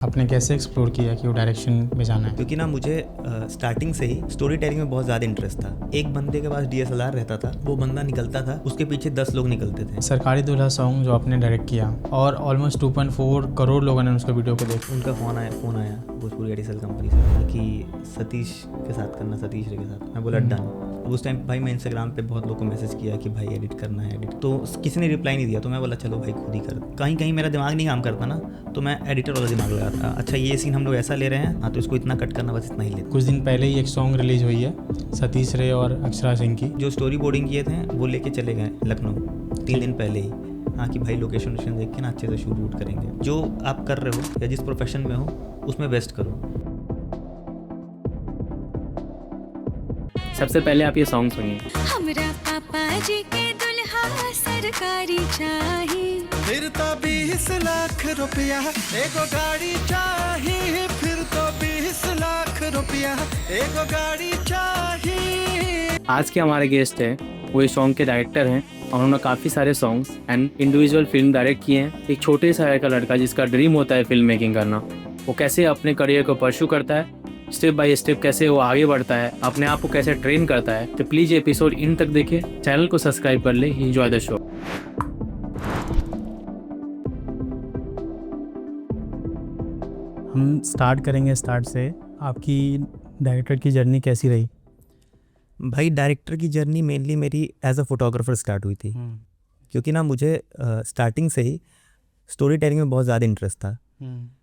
आपने कैसे एक्सप्लोर किया कि वो डायरेक्शन में जाना है? क्योंकि ना मुझे स्टार्टिंग से ही स्टोरी टेलिंग में बहुत ज़्यादा इंटरेस्ट था। एक बंदे के पास DSLR रहता था, वो बंदा निकलता था, उसके पीछे 10 लोग निकलते थे। सरकारी दूल्हा सॉन्ग जो आपने डायरेक्ट किया और ऑलमोस्ट 2.4 करोड़ लोगों ने उसका वीडियो को देखा। उनका फ़ोन आया भोजपुरी एडिसल कंपनी से कि सतीश के साथ करना, सतीश रे के साथ। मैं बोला डन। अब उस टाइम भाई मैं इंस्टाग्राम पे बहुत लोग को मैसेज किया कि भाई एडिट करना है एडिट, तो किसी ने रिप्लाई नहीं दिया। तो मैं बोला चलो भाई खुद ही कर। कहीं कहीं मेरा दिमाग नहीं काम करता ना, तो मैं एडिटर वाला दिमाग लगाता। अच्छा ये सीन हम लोग ऐसा ले रहे हैं, हाँ तो इसको इतना कट करना, बस इतना ही लेते। कुछ दिन पहले ही एक सॉन्ग रिलीज हुई है सतीश रे और अक्षरा सिंह की। जो स्टोरी बोर्डिंग किए थे वो लेके चले गए लखनऊ 3 दिन पहले ही। हाँ कि भाई लोकेशन वोकेशन देख के ना अच्छे से शूट वूट करेंगे। जो आप कर रहे हो या जिस प्रोफेशन में हो उसमें बेस्ट करो। सबसे पहले आप ये सॉन्ग सुनिए। हमरा पापा जी के दुल्हा सरकारी चाहिए, फिर तो 20 लाख रुपया एगो गाड़ी चाहिए, फिर तो 20 लाख रुपया एगो गाड़ी चाहिए। आज के हमारे गेस्ट हैं, वो इस सॉन्ग के डायरेक्टर हैं और उन्होंने काफ़ी सारे songs and individual film direct किए हैं। एक छोटे शहर का लड़का जिसका ड्रीम होता है फिल्म मेकिंग करना, वो कैसे अपने करियर को परस्यू करता है, स्टेप बाय स्टेप कैसे वो आगे बढ़ता है, अपने आप को कैसे ट्रेन करता है। तो प्लीज़ ये एपिसोड इन तक देखिए, चैनल को सब्सक्राइब कर ले। Enjoy the show. हम स्टार्ट करेंगे स्टार्ट से। आपकी डायरेक्टर की जर्नी कैसी रही? भाई डायरेक्टर की जर्नी मेनली मेरी एज अ फोटोग्राफर स्टार्ट हुई थी। क्योंकि ना मुझे स्टार्टिंग से ही स्टोरी टेलिंग में बहुत ज़्यादा इंटरेस्ट था।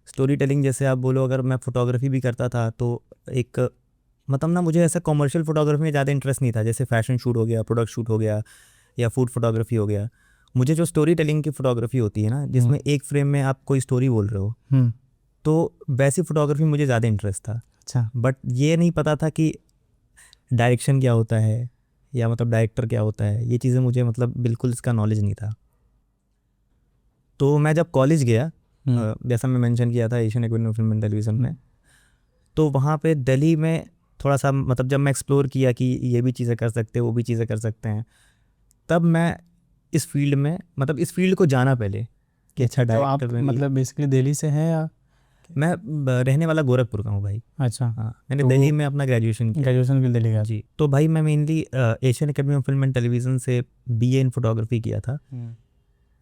स्टोरी टेलिंग जैसे आप बोलो, अगर मैं फ़ोटोग्राफी भी करता था तो एक मतलब ना मुझे ऐसा कमर्शियल फ़ोटोग्राफी में ज़्यादा इंटरेस्ट नहीं था। जैसे फैशन शूट हो गया, प्रोडक्ट शूट हो गया या फूड फोटोग्राफी हो गया। मुझे जो स्टोरी टेलिंग की फ़ोटोग्राफी होती है ना, जिसमें एक फ्रेम में आप कोई स्टोरी बोल रहे हो, तो वैसी फ़ोटोग्राफी मुझे ज़्यादा इंटरेस्ट था। अच्छा। बट ये नहीं पता था कि डायरेक्शन क्या होता है या मतलब डायरेक्टर क्या होता है। ये चीज़ें मुझे मतलब बिल्कुल इसका नॉलेज नहीं था। तो मैं जब कॉलेज गया, जैसा मैं मेंशन किया था Asian academy of film and television में, तो वहाँ पे दिल्ली में थोड़ा सा मतलब जब मैं एक्सप्लोर किया कि ये भी चीज़ें कर सकते हैं, वो भी चीज़ें कर सकते हैं, तब मैं इस फील्ड में मतलब इस फील्ड को जाना पहले कि अच्छा तो आप डायरेक्टर मतलब बेसिकली दिल्ली से हैं या? मैं रहने वाला गोरखपुर का हूँ भाई। अच्छा। हाँ, मैंने तो दिल्ली में अपना ग्रेजुएशन किया। ग्रेजुएशन भी दिल्ली का? जी। तो भाई मैं mainly Asian academy of film and television से BA इन फोटोग्राफी किया था।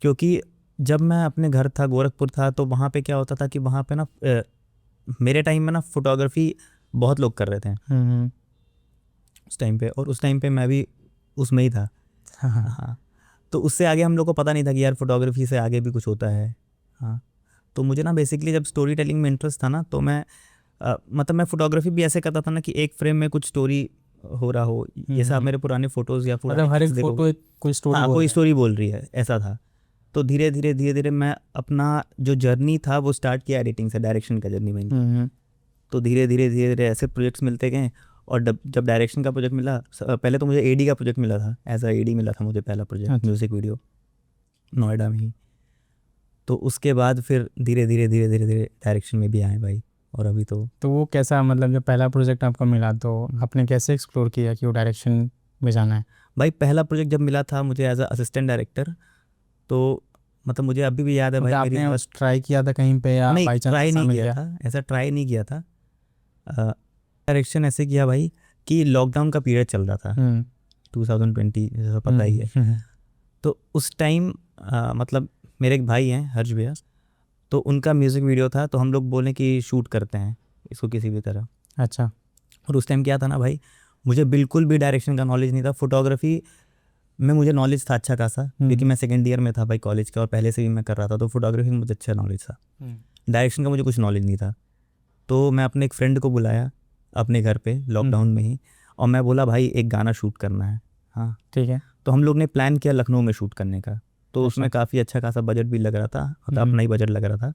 क्योंकि जब मैं अपने घर था, गोरखपुर था, तो वहाँ पे क्या होता था कि वहाँ पे ना मेरे टाइम में ना फोटोग्राफी बहुत लोग कर रहे थे उस टाइम पे, और उस टाइम पे मैं भी उसमें ही था। हाँ। तो उससे आगे हम लोग को पता नहीं था कि यार फोटोग्राफी से आगे भी कुछ होता है। हाँ। तो मुझे ना बेसिकली जब स्टोरी टेलिंग में इंटरेस्ट था ना, तो मैं मतलब मैं फोटोग्राफी भी ऐसे करता था ना कि एक फ्रेम में कुछ स्टोरी हो रहा हो। जैसे आप मेरे पुराने फोटोज़ या मतलब हर एक फोटो कोई स्टोरी, हाँ कोई स्टोरी बोल रही है, ऐसा था। तो धीरे धीरे मैं अपना जो जर्नी था वो स्टार्ट किया एडिटिंग से, डायरेक्शन का जर्नी में। तो धीरे धीरे ऐसे प्रोजेक्ट्स मिलते गए, और जब डायरेक्शन का प्रोजेक्ट मिला, पहले तो मुझे AD का प्रोजेक्ट मिला था, एज अ AD मिला था मुझे पहला प्रोजेक्ट, म्यूज़िक वीडियो नोएडा में ही। तो उसके बाद फिर धीरे धीरे डायरेक्शन में भी आए भाई। और अभी तो वो कैसा, मतलब जब पहला प्रोजेक्ट आपको मिला तो आपने कैसे एक्सप्लोर किया कि वो डायरेक्शन में जाना है? भाई पहला प्रोजेक्ट जब मिला था मुझे एज अ असिस्टेंट डायरेक्टर, तो मतलब मुझे अभी भी याद है भाई। आपने मेरी बस ट्राई किया था कहीं पे या नहीं, बाई चांस ट्राई नहीं मिल किया गया? था, ऐसा ट्राई नहीं किया था। डायरेक्शन ऐसे किया भाई कि लॉकडाउन का पीरियड चल रहा था 2020, जैसा पता ही है। तो उस टाइम मतलब मेरे एक भाई हैं हर्ष भैया, तो उनका म्यूज़िक वीडियो था, तो हम लोग बोले कि शूट करते हैं इसको किसी भी तरह। अच्छा। और उस टाइम क्या था ना भाई, मुझे बिल्कुल भी डायरेक्शन का नॉलेज नहीं था। फोटोग्राफी में मुझे नॉलेज था अच्छा खासा, क्योंकि मैं सेकेंड ईयर में था भाई कॉलेज का, और पहले से भी मैं कर रहा था, तो फोटोग्राफी में मुझे अच्छा नॉलेज था। डायरेक्शन का मुझे कुछ नॉलेज नहीं था। तो मैं अपने एक फ्रेंड को बुलाया अपने घर पे लॉकडाउन में ही, और मैं बोला भाई एक गाना शूट करना है। हाँ ठीक है। तो हम लोग ने प्लान किया लखनऊ में शूट करने का। तो उसमें काफ़ी अच्छा खासा बजट भी लग रहा था, मतलब अपना ही बजट लग रहा था।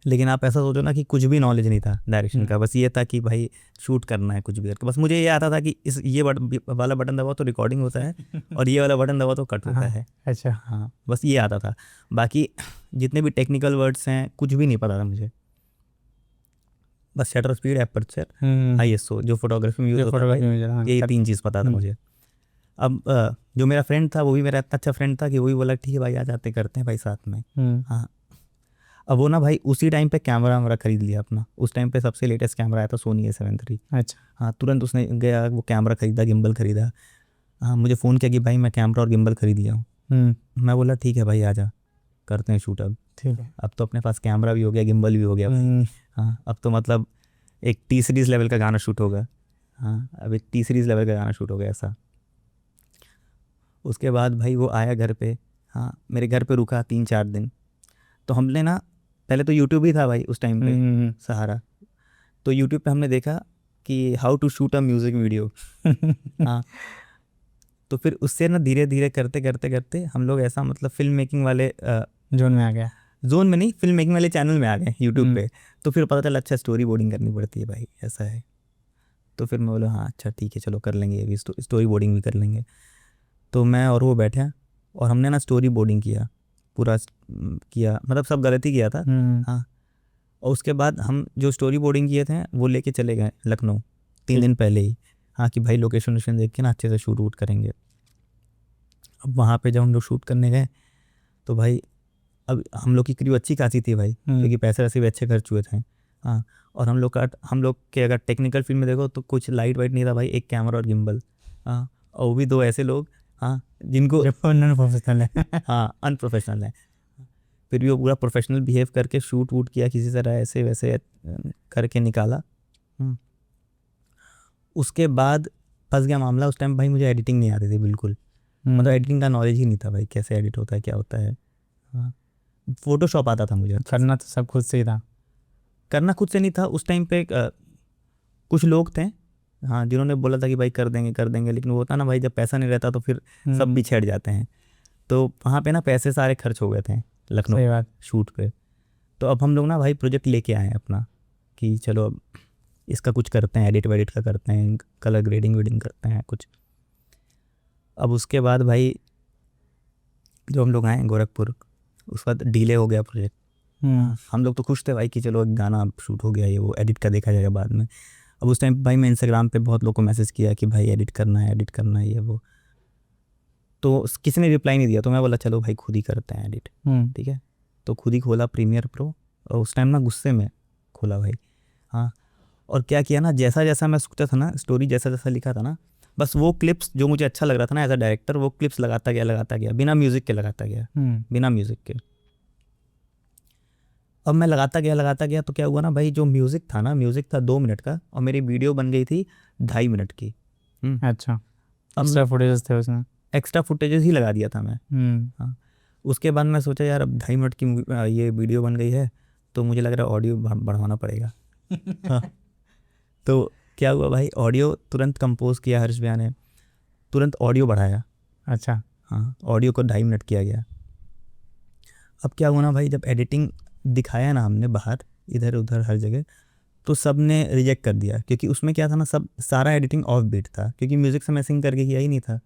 लेकिन आप ऐसा सोचो ना कि कुछ भी नॉलेज नहीं था डायरेक्शन का, बस ये था कि भाई शूट करना है कुछ भी करके। बस मुझे ये आता था कि ये वाला बटन दबाओ तो रिकॉर्डिंग होता है, और ये वाला बटन दबाओ तो कट होता है। अच्छा। हाँ बस ये आता था। बाकी जितने भी टेक्निकल वर्ड्स हैं कुछ भी नहीं पता था मुझे। बस शटर स्पीड, एपर्चर, ISO जो फोटोग्राफी में यूज़ होता है, यही 3 चीज़ पता था मुझे। अब जो मेरा फ्रेंड था वो भी मेरा इतना अच्छा फ्रेंड था कि वो भी बोला ठीक है भाई आ जाते करते हैं भाई साथ में। हाँ अब वो ना भाई उसी टाइम पे कैमरा वैमरा खरीद लिया अपना। उस टाइम पे सबसे लेटेस्ट कैमरा आया था सोनी A7 III। अच्छा। हाँ, तुरंत उसने गया वो कैमरा खरीदा, गिम्बल खरीदा। हाँ, मुझे फ़ोन किया कि भाई मैं कैमरा और गिम्बल खरीद लिया हूँ। मैं बोला ठीक है भाई आ जा, करते हैं शूट अब। ठीक है। अब तो अपने पास कैमरा भी हो गया, गिम्बल भी हो गया भाई। हाँ, अब तो मतलब एक टी सीरीज़ लेवल का गाना शूट होगा। हाँ, अब एक टी सीरीज़ लेवल का गाना शूट हो गया ऐसा। उसके बाद भाई वो आया घर पे। हाँ, मेरे घर पे रुका 3-4 दिन। तो हमने ना पहले तो यूट्यूब ही था भाई उस टाइम पे सहारा। तो यूट्यूब पे हमने देखा कि how to shoot a music video. हाँ, तो फिर उससे ना धीरे धीरे करते करते करते हम लोग ऐसा मतलब फिल्म मेकिंग वाले जोन में आ गया। जोन में नहीं, फिल्म मेकिंग वाले चैनल में आ गए यूट्यूब पे। तो फिर पता चला अच्छा स्टोरी बोर्डिंग करनी पड़ती है भाई, ऐसा है। तो फिर मैं बोला हाँ अच्छा ठीक है चलो कर लेंगे, ये भी स्टोरी बोर्डिंग भी कर लेंगे। तो मैं और वो बैठे और हमने ना स्टोरी बोर्डिंग किया, पूरा किया, मतलब सब गलती किया था। हाँ, और उसके बाद हम जो स्टोरी बोर्डिंग किए थे वो लेके चले गए लखनऊ 3 दिन पहले ही। हाँ, कि भाई लोकेशन वोकेशन देख के ना अच्छे से शूट वूट करेंगे। अब वहाँ पे जब हम लोग शूट करने गए तो भाई अब हम लोग की क्रू अच्छी खासी थी भाई, क्योंकि पैसे वैसे भी अच्छे खर्च हुए थे। हाँ, और हम लोग के अगर टेक्निकल फील्ड में देखो तो कुछ लाइट वाइट नहीं था भाई, एक कैमरा और गिम्बल। हाँ, और वो भी 2 ऐसे लोग हाँ जिनको प्रोफेशनल है। हाँ अनप्रोफेशनल है। फिर भी वो पूरा प्रोफेशनल बिहेव करके शूट वूट किया, किसी तरह ऐसे वैसे करके निकाला। उसके बाद फंस गया मामला। उस टाइम भाई मुझे एडिटिंग नहीं आती थी बिल्कुल, मतलब एडिटिंग का नॉलेज ही नहीं था भाई, कैसे एडिट होता है क्या होता है। हाँ, फोटोशॉप आता था मुझे, करना तो सब खुद से ही था। करना खुद से नहीं था उस टाइम पे। कुछ लोग थे हाँ जिन्होंने बोला था कि भाई कर देंगे, लेकिन वो होता ना भाई जब पैसा नहीं रहता तो फिर सब भी छेड़ जाते हैं। तो वहाँ पे ना पैसे सारे खर्च हो गए थे लखनऊ सही बात। शूट पे। तो अब हम लोग ना भाई प्रोजेक्ट लेके आए हैं अपना कि चलो अब इसका कुछ करते हैं, एडिट वेडिट का करते हैं, कलर ग्रेडिंग वेडिंग करते हैं कुछ। अब उसके बाद भाई जो हम लोग आए गोरखपुर, उस वक्त डिले हो गया प्रोजेक्ट। हम लोग तो खुश थे भाई कि चलो एक गाना अब शूट हो गया, ये वो एडिट का देखा जाएगा बाद में। अब उस टाइम भाई मैं इंस्टाग्राम पे बहुत लोगों को मैसेज किया कि भाई एडिट करना है ये वो, तो किसी ने रिप्लाई नहीं दिया। तो मैं बोला चलो भाई खुद ही करते हैं एडिट, ठीक है। तो खुद ही खोला प्रीमियर प्रो, और उस टाइम ना गुस्से में खोला भाई। हाँ, और क्या किया ना, जैसा जैसा मैं सोचा था ना, स्टोरी जैसा जैसा लिखा था ना, बस वो क्लिप्स जो मुझे अच्छा लग रहा था ना एज अ डायरेक्टर, वो क्लिप्स लगाता गया बिना म्यूज़िक के लगाता गया, बिना म्यूज़िक के। अब मैं लगाता गया तो क्या हुआ ना भाई, जो म्यूज़िक था 2 मिनट का, और मेरी वीडियो बन गई थी 2.5 मिनट की। अच्छा, एक्स्ट्रा फुटेजेस थे उसमें, एक्स्ट्रा फुटेजेस ही लगा दिया था मैं। हाँ, उसके बाद मैं सोचा यार अब 2.5 मिनट की ये वीडियो बन गई है तो मुझे लग रहा है ऑडियो बढ़ाना पड़ेगा। हाँ, तो क्या हुआ भाई, ऑडियो तुरंत कंपोज किया हर्ष भैया ने, तुरंत ऑडियो बढ़ाया। अच्छा। हाँ, ऑडियो को 2.5 मिनट किया गया। अब क्या हुआ ना भाई, जब एडिटिंग दिखाया ना हमने बाहर इधर उधर हर जगह, तो सब ने रिजेक्ट कर दिया, क्योंकि उसमें क्या था ना, सारा एडिटिंग ऑफ बीट था, क्योंकि म्यूज़िक से मैं सिंग करके किया ही नहीं था।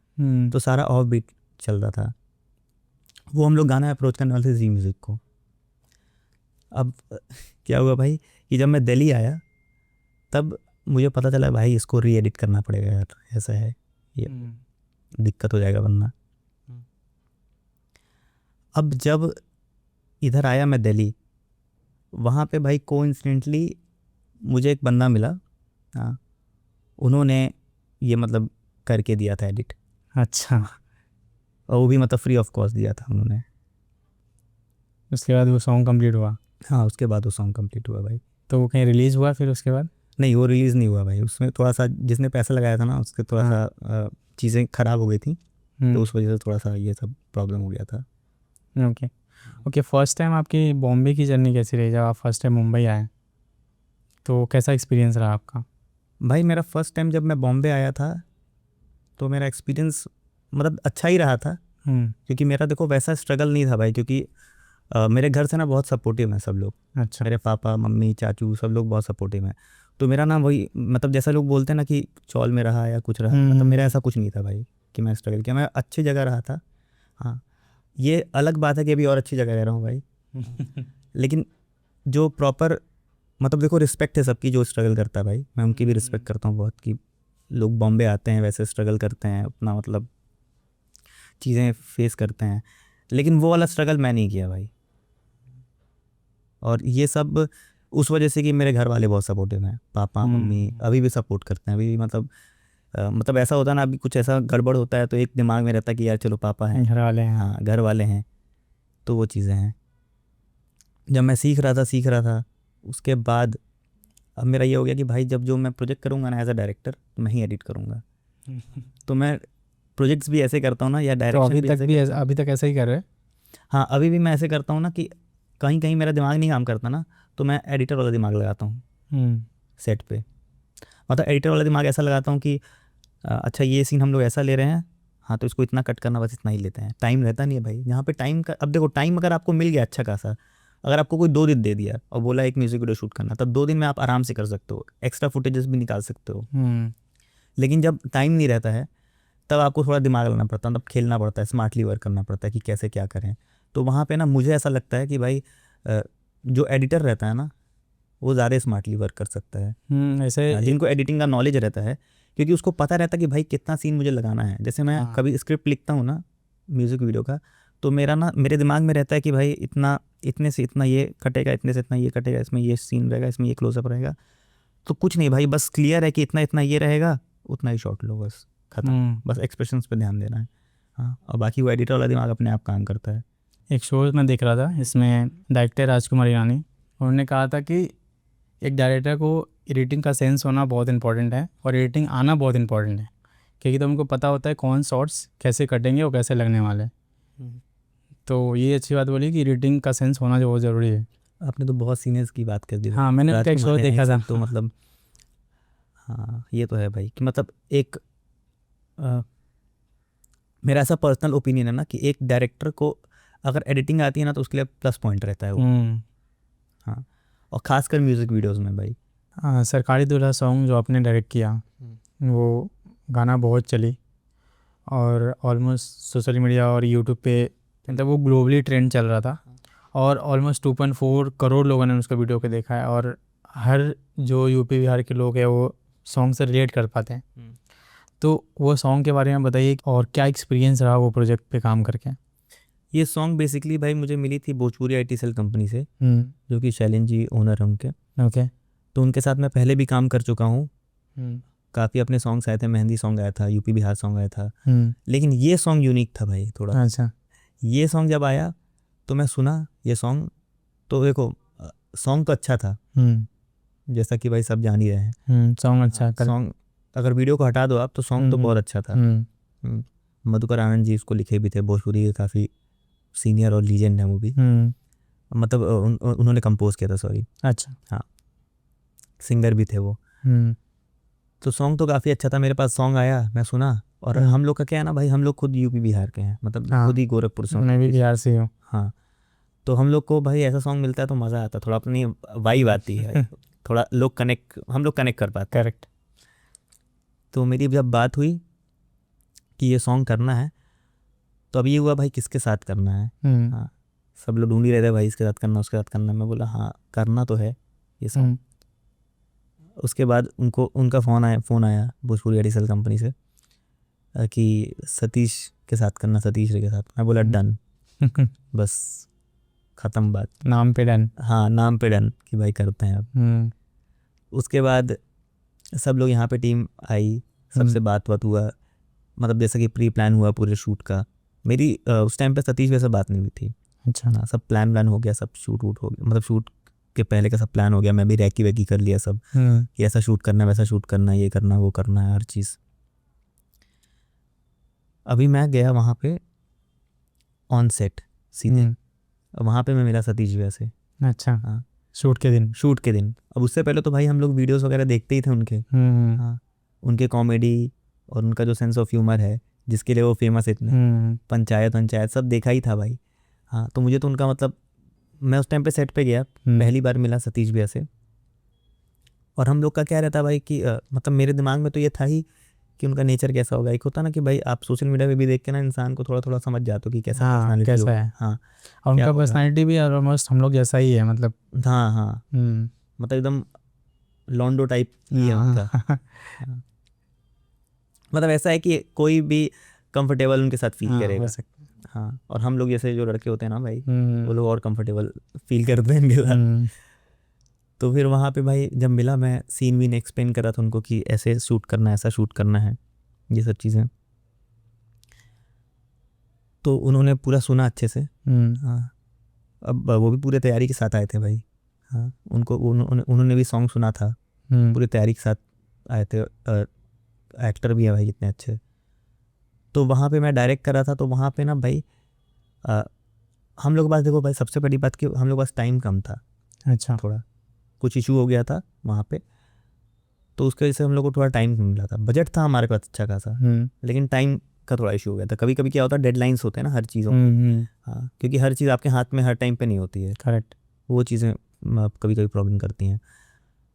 तो सारा ऑफ बीट चल रहा था। वो हम लोग गाना अप्रोच करने वाले थे जी म्यूज़िक को। अब क्या हुआ भाई कि जब मैं दिल्ली आया तब मुझे पता चला भाई इसको री एडिट करना पड़ेगा यार, ऐसा है ये दिक्कत हो जाएगा वरना। अब जब इधर आया मैं दिल्ली, वहाँ पे भाई कोइंसिडेंटली मुझे एक बंदा मिला। हाँ, उन्होंने ये मतलब करके दिया था एडिट। अच्छा, और वो भी मतलब फ्री ऑफ कॉस्ट दिया था उन्होंने। उसके बाद वो सॉन्ग कंप्लीट हुआ? हाँ, उसके बाद वो सॉन्ग कंप्लीट हुआ भाई। तो वो कहीं रिलीज़ हुआ फिर उसके बाद? नहीं, वो रिलीज़ नहीं हुआ भाई। उसमें थोड़ा सा जिसने पैसा लगाया था ना उसके थोड़ा सा चीज़ें ख़राब हो गई थी, तो उस वजह से थोड़ा सा ये सब प्रॉब्लम हो गया था। ओके। फर्स्ट टाइम आपकी बॉम्बे की जर्नी कैसी रही? जब आप फर्स्ट टाइम मुंबई आए तो कैसा एक्सपीरियंस रहा आपका? भाई मेरा फर्स्ट टाइम जब मैं बॉम्बे आया था तो मेरा एक्सपीरियंस मतलब अच्छा ही रहा था, क्योंकि मेरा देखो वैसा स्ट्रगल नहीं था भाई, क्योंकि मेरे घर से ना बहुत सपोर्टिव हैं सब लोग। अच्छा। मेरे पापा मम्मी चाचू सब लोग बहुत सपोर्टिव हैं। तो मेरा ना वही मतलब जैसा लोग बोलते हैं ना कि चौल में रहा या कुछ रहा, मतलब मेरा ऐसा कुछ नहीं था भाई कि मैं स्ट्रगल किया, मैं अच्छी जगह रहा था। हाँ, ये अलग बात है कि अभी और अच्छी जगह रह रहा हूँ भाई। लेकिन जो प्रॉपर मतलब देखो रिस्पेक्ट है सबकी जो स्ट्रगल करता है भाई, मैं उनकी भी रिस्पेक्ट करता हूँ बहुत, कि लोग बॉम्बे आते हैं वैसे स्ट्रगल करते हैं अपना मतलब चीज़ें फेस करते हैं, लेकिन वो वाला स्ट्रगल मैं नहीं किया भाई। और ये सब उस वजह से कि मेरे घर वाले बहुत सपोर्टिव हैं, पापा मम्मी अभी भी सपोर्ट करते हैं, अभी भी मतलब ऐसा होता है ना, अभी कुछ ऐसा गड़बड़ होता है तो एक दिमाग में रहता है कि यार चलो पापा हैं, घर वाले हैं। हाँ घर वाले हैं, तो वो चीज़ें हैं। जब मैं सीख रहा था उसके बाद अब मेरा ये हो गया कि भाई जब जो मैं प्रोजेक्ट करूँगा ना एज अ डायरेक्टर तो मैं ही एडिट करूँगा। तो मैं प्रोजेक्ट्स भी ऐसे करता हूँ ना, या तो डायरेक्शन अभी तक ऐसा ही कर रहे हैं? हाँ अभी भी मैं ऐसे करता हूँ ना कि कहीं कहीं मेरा दिमाग नहीं काम करता ना, तो मैं एडिटर वाला दिमाग लगाता हूँ सेट पे। मतलब एडिटर वाला दिमाग ऐसा लगाता हूँ कि अच्छा ये सीन हम लोग ऐसा ले रहे हैं, हाँ तो इसको इतना कट करना, बस इतना ही लेते हैं। टाइम रहता नहीं है भाई यहाँ पे, टाइम का अब देखो, टाइम अगर आपको मिल गया अच्छा खासा, अगर आपको कोई 2 दिन दे दिया और बोला एक म्यूज़िक वीडियो शूट करना, तब 2 दिन में आप आराम से कर सकते हो, एक्स्ट्रा फुटेजेस भी निकाल सकते हो। लेकिन जब टाइम नहीं रहता है तब आपको थोड़ा दिमाग लगाना पड़ता है, तब खेलना पड़ता है, स्मार्टली वर्क करना पड़ता है कि कैसे क्या करें। तो वहाँ पे ना मुझे ऐसा लगता है कि भाई जो एडिटर रहता है ना वो ज़्यादा स्मार्टली वर्क कर सकता है, ऐसे जिनको एडिटिंग का नॉलेज रहता है, क्योंकि उसको पता रहता है कि भाई कितना सीन मुझे लगाना है। जैसे मैं कभी स्क्रिप्ट लिखता हूँ ना म्यूज़िक वीडियो का, तो मेरे दिमाग में रहता है कि भाई इतने से इतना ये कटेगा, इतने से इतना ये कटेगा, इसमें ये सीन रहेगा, इसमें ये क्लोजअप रहेगा। तो कुछ नहीं भाई, बस क्लियर है कि इतना इतना ये रहेगा, उतना ही शॉट लो, बस खत्म। बस एक्सप्रेशंस पे ध्यान देना है, हाँ, और बाकी वो एडिटर वाला दिमाग अपने आप काम करता है। एक शो मैं देख रहा था, इसमें डायरेक्टर राजकुमार ईरानी, उन्होंने कहा था कि एक डायरेक्टर को एडिटिंग का सेंस होना बहुत इंपॉर्टेंट है और एडिटिंग आना बहुत इंपॉर्टेंट है, क्योंकि तो उनको पता होता है कौन शॉट्स कैसे कटेंगे और कैसे लगने वाले हैं। तो ये अच्छी बात बोली कि एडिटिंग का सेंस होना जो बहुत ज़रूरी है। आपने तो बहुत सीनियर्स की बात कर दी। हाँ, मैंने उनका एक शो देखा था। तो मतलब हाँ ये तो है भाई कि मतलब एक मेरा ऐसा पर्सनल ओपिनियन है ना कि एक डायरेक्टर को अगर एडिटिंग आती है ना तो उसके लिए प्लस पॉइंट रहता है वो। हाँ, और ख़ासकर म्यूज़िक वीडियोस में भाई। हाँ, सरकारी दूल्हा सॉन्ग जो आपने डायरेक्ट किया वो गाना बहुत चली और ऑलमोस्ट सोशल मीडिया और यूट्यूब पे मतलब वो ग्लोबली ट्रेंड चल रहा था और ऑलमोस्ट 2.4 करोड़ लोगों ने उसका वीडियो को देखा है और हर जो यूपी बिहार के लोग हैं वो सॉन्ग से रिलेट कर पाते हैं। तो वो सॉन्ग के बारे में बताइए और क्या एक्सपीरियंस रहा वो प्रोजेक्ट पे काम करके? ये सॉन्ग बेसिकली भाई मुझे मिली थी भोजपुरी IT सेल कंपनी से, जो कि शैलेन जी ओनर हैं उनके। ओके। तो उनके साथ मैं पहले भी काम कर चुका हूँ, काफ़ी अपने सॉन्ग्स आए थे, मेहंदी सॉन्ग आया था, यूपी बिहार सॉन्ग आया था, लेकिन ये सॉन्ग यूनिक था भाई थोड़ा। अच्छा। ये सॉन्ग जब आया तो मैं सुना ये सॉन्ग, तो देखो सॉन्ग तो अच्छा था, जैसा कि भाई सब जान ही रहे हैं। सॉन्ग अच्छा, सॉन्ग अगर वीडियो को हटा दो आप तो सॉन्ग तो बहुत अच्छा था। मधुकर आनंद जी इसको लिखे भी थे, भोजपुरी के काफ़ी सीनियर और लीजेंड है वो भी, मतलब उन्होंने कंपोज किया था, सॉरी। अच्छा। हाँ, सिंगर भी थे वो। तो सॉन्ग तो काफ़ी अच्छा था, मेरे पास सॉन्ग आया, मैं सुना, और हम लोग का क्या है ना भाई, हम लोग खुद यूपी बिहार के हैं, मतलब खुद ही गोरखपुर से। मैं भी बिहार से हूँ। हाँ, तो हम लोग को भाई ऐसा सॉन्ग मिलता है तो मज़ा आता है, थोड़ा अपनी वाइब आती है, थोड़ा हम लोग कनेक्ट कर पाते हैं। करेक्ट। तो मेरी जब बात हुई कि ये सॉन्ग करना है, तो अब ये हुआ भाई किसके साथ करना है। हाँ, सब लोग ढूंढ ही रहे थे भाई इसके साथ करना, उसके साथ करना। मैं बोला हाँ करना तो है ये सॉन्ग। उसके बाद उनका फ़ोन आया भोजपुरी IT सेल कंपनी से कि सतीश के साथ करना, सतीश रे के साथ। मैं बोला डन, बस ख़त्म बात, नाम पे डन। हाँ, नाम पे डन कि भाई करते हैं अब। उसके बाद सब लोग यहाँ पे टीम आई, सबसे बात हुआ, मतलब जैसा कि प्री प्लान हुआ पूरे शूट का। मेरी उस टाइम पे सतीश वैसे बात नहीं हुई थी। अच्छा ना, सब प्लान हो गया, सब शूट हो गया, मतलब शूट के पहले का सब प्लान हो गया। मैं भी रैकी वैकी कर लिया सब कि ऐसा शूट करना है, वैसा शूट करना है, ये करना है, वो करना है, हर चीज़। अभी मैं गया वहाँ पे ऑन सेट सीधे, वहाँ पे मैं मिला सतीश भैया से। अच्छा। हाँ, शूट के दिन। अब उससे पहले तो भाई हम लोग वीडियोस वगैरह देखते ही थे उनके। हाँ, उनके कॉमेडी और उनका जो सेंस ऑफ ह्यूमर है जिसके लिए वो फेमस है इतने, पंचायत सब देखा ही था भाई। हाँ, तो मुझे तो उनका मतलब, मैं उस टाइम पे सेट पे गया, पहली बार मिला सतीश भैया से। और हम लोग का क्या रहता भाई कि मतलब मेरे दिमाग में तो ये था ही कि उनका नेचर कैसा होगा। एक होता ना कि भाई आप सोशल मीडिया पे भी देख के ना इंसान को थोड़ा थोड़ा समझ जाते हो कि कैसा पर्सनालिटी कैसा है। हाँ, और उनका पर्सनालिटी भी ऑलमोस्ट हम लोग जैसा ही है, मतलब। हाँ, मतलब एकदम लॉन्डो टाइप ही है उनका। मतलब ऐसा है कि कोई भी कंफर्टेबल उनके साथ फील करेगा। हाँ, और हम लोग जैसे जो लड़के होते हैं ना भाई, हम्म, वो लोग और कंफर्टेबल फील करते हैं इनके साथ। हम्म, तो फिर वहाँ पे भाई जब मिला, मैं सीन वीन एक्सप्लेन करा था उनको कि ऐसे शूट करना है, ऐसा शूट करना है, ये सब चीज़ें। तो उन्होंने पूरा सुना अच्छे से। हाँ, अब वो भी पूरे तैयारी के साथ आए थे भाई। हाँ, उनको उन्होंने भी सॉन्ग सुना था, पूरी तैयारी के साथ आए थे। एक्टर भी है भाई कितने अच्छे। तो वहाँ पे मैं डायरेक्ट करा था, तो वहाँ पे ना भाई हम लोग के पास, देखो भाई सबसे बड़ी बात कि हम लोग के पास टाइम कम था, अच्छा, थोड़ा कुछ इशू हो गया था वहाँ पे, तो उसकी वजह से हम लोग को थोड़ा टाइम नहीं मिला था। बजट था हमारे पास अच्छा खासा, लेकिन टाइम का थोड़ा इशू हो गया था। कभी कभी क्या होता है, डेडलाइंस होते हैं ना हर चीज़ों के। हाँ, क्योंकि हर चीज़ आपके हाथ में हर टाइम पे नहीं होती है, करेक्ट, वो चीज़ें कभी कभी प्रॉब्लम करती हैं।